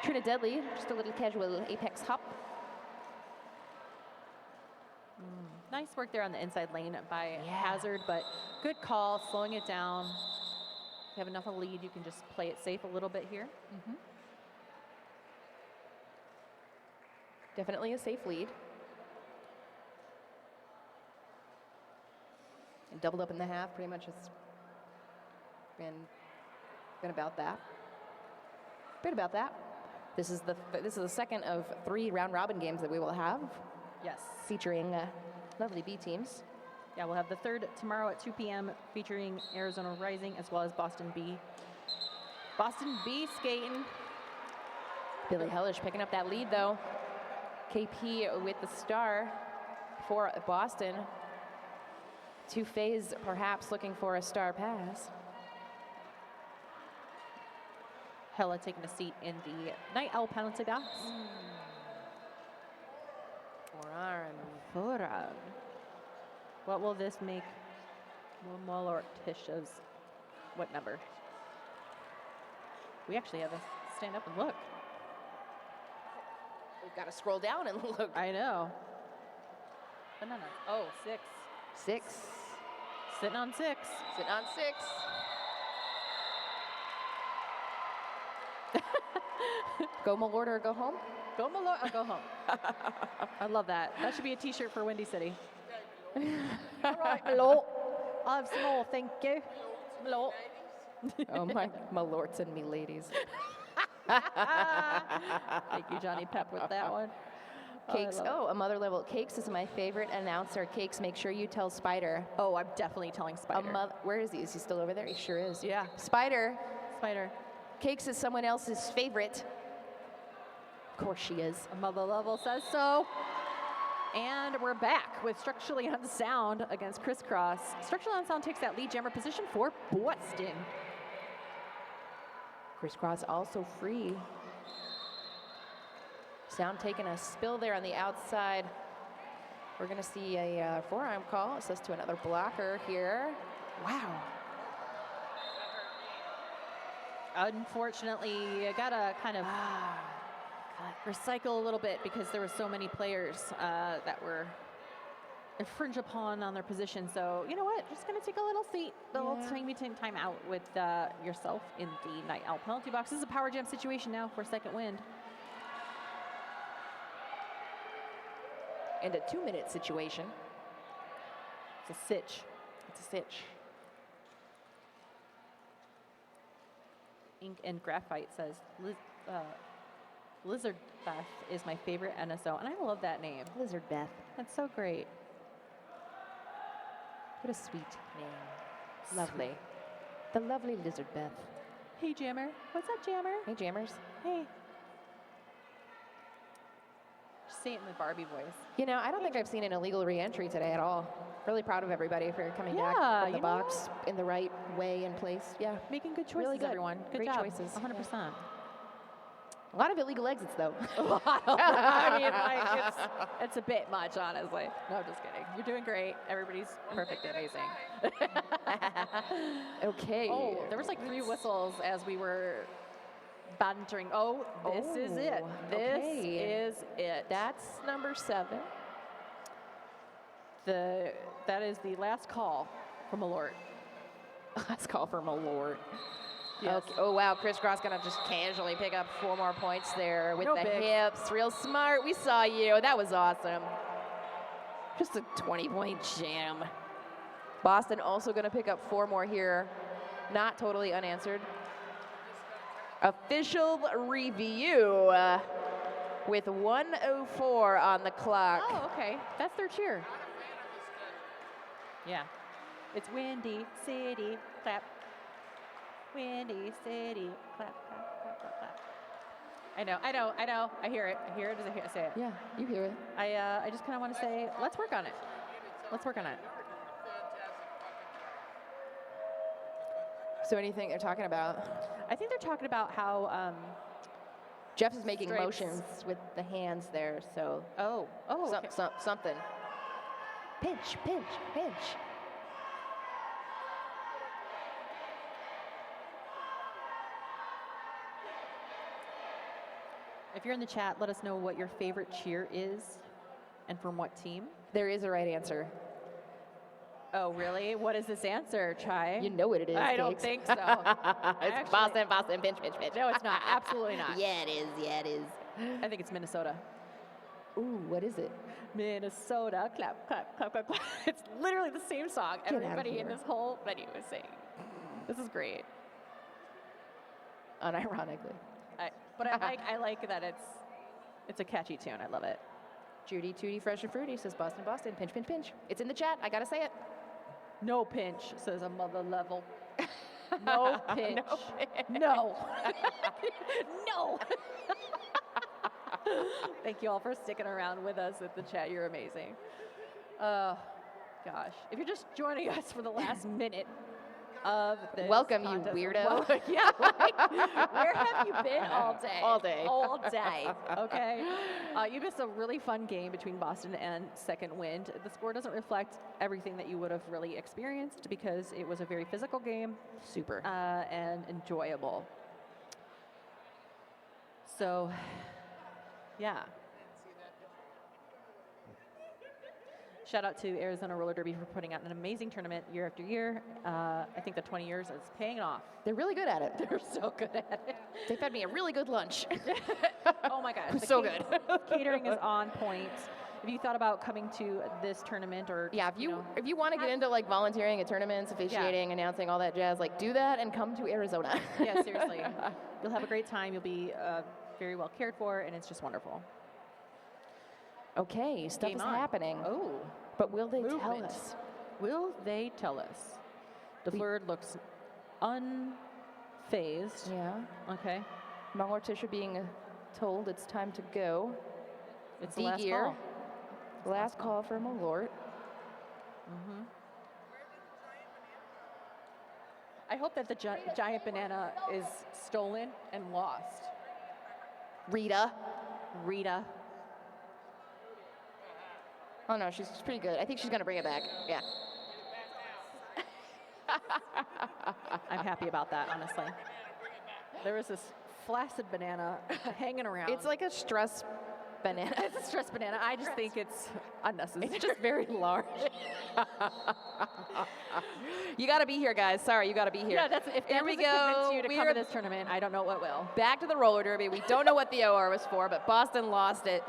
Trinidadly, just a little casual apex hop. Nice work there on the inside lane by Hazard, but good call, slowing it down. If you have enough of a lead, you can just play it safe a little bit here. Definitely a safe lead. And doubled up in the half, pretty much has been about that. Been about that. This is the second of 3 round robin games that we will have, Yes. featuring lovely B teams. Yeah, we'll have the 3rd tomorrow at 2 p.m. featuring Arizona Rising as well as Boston B. Boston B skating. Billy Hellish picking up that lead though. KP with the star for Boston. Two-phase perhaps looking for a star pass. Hella taking a seat in the Night Owl penalty box. Forearm. What will this make Malortish's what number? We actually have to stand up and look. We've got to scroll down and look. I know. Bananas. Oh, 6. 6. Sitting on 6. Sitting on 6. Go Malort or go home? Go Malort or go home. I love that. That should be a T-shirt for Windy City. All right, Malort. I'll have some more, thank you. Malort. Oh my Malorts and me ladies. Thank you, Johnny Pep, with that one. Cakes. I love Oh, a mother level. Cakes is my favorite announcer. Cakes, make sure you tell Spider. it. Oh, I'm definitely telling Spider. Where is he? Is he still over there? He sure is. Yeah. Spider. Spider. Cakes is someone else's favorite. Of course she is. Mother Level says so. And we're back with Structurally Unsound against Crisscross. Structurally Unsound takes that lead jammer position for Boston. Crisscross also free. Sound taking a spill there on the outside. We're going to see a forearm call. It says to another blocker here. Wow. Unfortunately, I gotta kind of recycle a little bit because there were so many players that were infringed upon on their position. So you know what? Just gonna take a little seat, a little time out with yourself in the Night Owl penalty box. This is a power jam situation now for second wind. And a 2-minute situation. It's a sitch. It's a sitch. Ink and Graphite says Lizard Beth is my favorite NSO, and I love that name. Lizard Beth. That's so great. What a sweet name. Lovely. The lovely Lizard Beth. Hey Jammer, what's up, Jammer? Hey, Jammers. Hey. Just say it in the Barbie voice. You know, I don't think I've seen an illegal re-entry today at all. Really proud of everybody for coming Yeah, back from the you know box in the right way and place. Yeah. Making good choices, Really good. everyone. Good Great job. choices. 100%. A lot of illegal exits, though. I mean, like, it's a bit much, honestly. No, just kidding. You're doing great. Everybody's perfect and amazing. Okay. Oh, there was like 3 whistles as we were bantering. Oh, this is it. This okay. is it. That's number 7. That is the last call from Malort. Last call for Malort. Yes. Okay. Oh, wow. Crisscross going to just casually pick up 4 more points there with No the bigs. hips. Real smart. We saw you. That was awesome. Just a 20-point jam. Boston also going to pick up 4 more here. Not totally unanswered. Official review with 1:04 on the clock. Oh, okay. That's their cheer. Yeah. It's Windy City, clap. Windy City, clap, clap, clap, clap, clap. I know. I hear it as I say it. Yeah, you hear it. I just kind of want to say, let's work on it. Let's work on it. So anything they're talking about? I think they're talking about how, Jeff is making Stripes. motions with the hands there, so okay. something. Pinch, pinch, pinch. If you're in the chat, let us know what your favorite cheer is and from what team. There is a right answer. Oh, really? What is this answer, Chai? You know what it is. I don't Cakes. think so. It's Actually- Boston, pinch, pinch, pinch. No, it's not. Absolutely not. Yeah, it is. Yeah, it is. I think it's Minnesota. Ooh, what is it? Minnesota, clap, clap, clap, clap, clap. It's literally the same song Get out of everybody in here. this whole venue is singing. This is great. Unironically. But I like that it's a catchy tune. I love it. Judy Tootie Fresh and Fruity says Boston, Boston, pinch, pinch, pinch. It's in the chat. I gotta say it. No pinch, says a mother level. No pinch. No. No. Thank you all for sticking around with us at the chat. You're amazing. Gosh. If you're just joining us for the last minute of this Welcome, you contest- weirdo. Well, yeah, right? Where have you been all day? All day. All day, okay? You missed a really fun game between Boston and Second Wind. The score doesn't reflect everything that you would have really experienced because it was a very physical game. Super. And enjoyable. So, yeah. Shout out to Arizona Roller Derby for putting out an amazing tournament year after year. I think the 20 years is paying off. They're really good at it. They're so good at it. They fed me a really good lunch. Oh my gosh. the So good. Catering is on point. Have you thought about coming to this tournament or Yeah, if you want to get into like volunteering at tournaments, officiating, announcing, all that jazz, like do that and come to Arizona. Yeah, seriously. You'll have a great time. You'll be very well cared for, and it's just wonderful. Okay, stuff Game is on. happening. Oh, But will they tell movement. us? Will they tell us? DeFleur looks unfazed. Yeah. Okay. Malorticia being told it's time to go. It's the last D-gear. call. Last call for Malort. I hope that the giant banana is stolen and lost. Rita. Rita. Oh no, she's pretty good. I think she's gonna bring it back. Yeah. I'm happy about that, honestly. There was this flaccid banana hanging around. It's like a stress banana. It's a stress banana. I just think it's unnecessary. It's just very large. You gotta be here, guys. Sorry, you gotta be here. Yeah, that's if Here that we doesn't convince go. you to come We're to this tournament, I don't know what will. back to the roller derby. We don't know what the OR was for, but Boston lost it.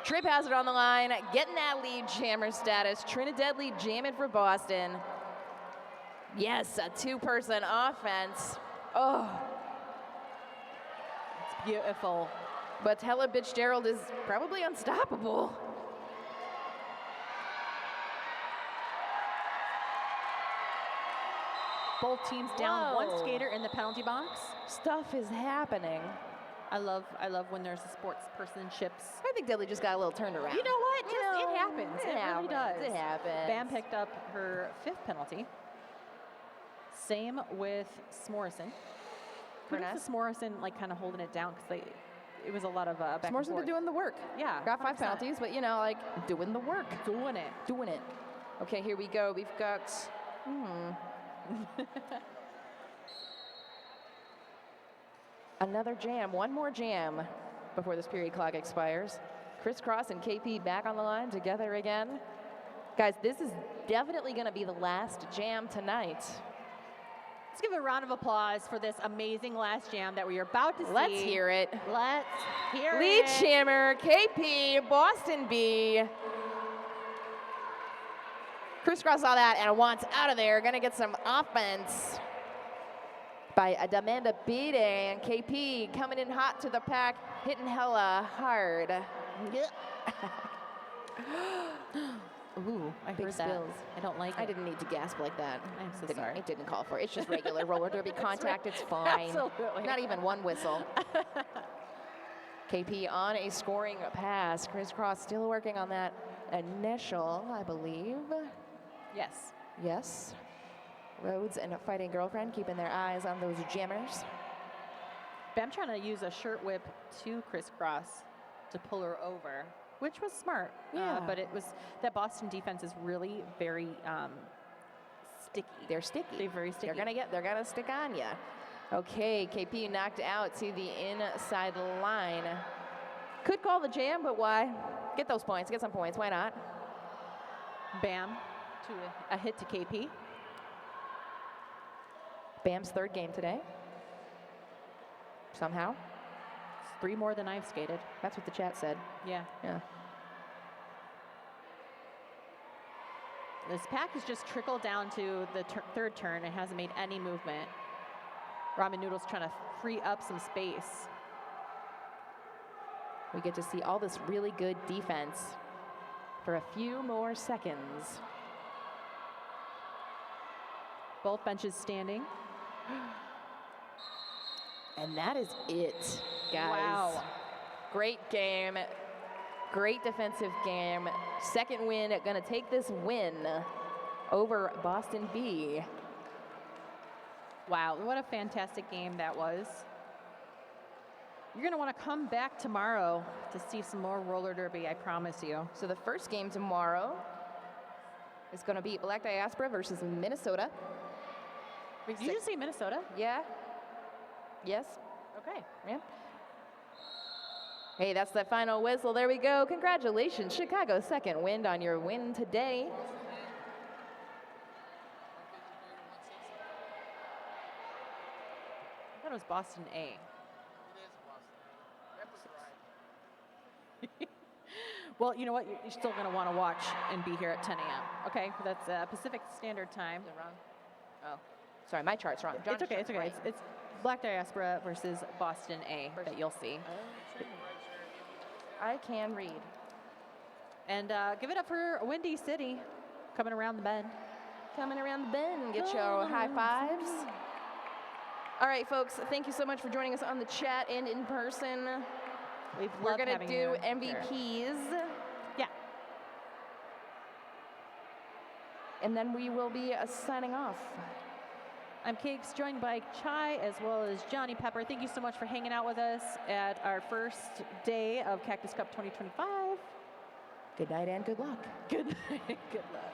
Trip has it on the line, getting that lead jammer status. Trinidad lead jamming for Boston. Yes, a two-person offense. Oh, It's beautiful. but Hella Fitzgerald is probably unstoppable. Both teams down one Whoa. skater in the penalty box. Stuff is happening. I love when there's a sports personships. I think Dilly just got a little turned around. You know what? You know, it happens. It really does. It happens. Bam picked up her 5th penalty. Same with Smorrison. Burnett? Smorrison like kind of holding it down because it was a lot of back and Morrison's forth. been doing the work. Yeah, Got 5 100%. penalties, but you know, like doing the work. Doing it. Doing it. Okay, here we go. We've got. Another jam. One more jam before this period clock expires. Crisscross and KP back on the line together again. Guys, this is definitely going to be the last jam tonight. Let's give a round of applause for this amazing last jam that we are about to see. Let's hear it. Let's hear Lead it. jammer, KP, Boston B. Crisscross saw that and wants out of there. Gonna get some offense by Amanda Bede, and KP coming in hot to the pack, hitting hella hard. Ooh, I Big heard that. spills. I don't like it. I didn't need to gasp like that. I'm so Didn't- sorry. It didn't call for it. It's just regular roller derby contact. It's fine. Absolutely. Not even one whistle. KP on a scoring pass. Crisscross still working on that initial, I believe. Yes. Yes. Rhodes and Fighting Girlfriend keeping their eyes on those jammers. Bam trying to use a shirt whip to Crisscross to pull her over, which was smart. Yeah. But it was that Boston defense is really very sticky. They're sticky. They're very sticky. They're gonna stick on you. Okay, KP knocked out to the inside line. Could call the jam, but why? Get those points. Get some points. Why not? Bam to a hit to KP. Bam's 3rd game today. Somehow. It's 3 more than I've skated. That's what the chat said. Yeah. Yeah. This pack has just trickled down to the 3rd turn. It hasn't made any movement. Ramen Noodle's trying to free up some space. We get to see all this really good defense for a few more seconds. Both benches standing. And that is it, guys. Wow. Great game. Great defensive game. 2nd win, gonna take this win over Boston B. Wow, what a fantastic game that was. You're going to want to come back tomorrow to see some more roller derby, I promise you. So the first game tomorrow is gonna be Black Diaspora versus Minnesota. Did you just say Minnesota? Yeah. Yes. Okay. Yeah. Hey, that's the final whistle. There we go. Congratulations, Chicago second wind on your win today. I thought it was Boston A. Well, you know what? You're still going to want to watch and be here at 10 a.m. Okay, that's Pacific Standard Time. Is it wrong? Oh, sorry, my chart's wrong. It's okay. It's okay. Right. It's Black Diaspora versus Boston A that you'll see. I can read. And give it up for Windy City coming around the bend. Coming around the bend, get your high fives. All right, folks, thank you so much for joining us on the chat and in person. We're going to do MVPs. Yeah. And then we will be signing off. I'm Cakes, joined by Chai as well as Johnny Pepper. Thank you so much for hanging out with us at our first day of Cactus Cup 2025. Good night and good luck. Good night. Good luck.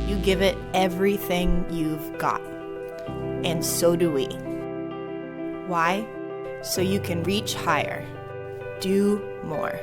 You give it everything you've got. And so do we. Why? So you can reach higher. Do more.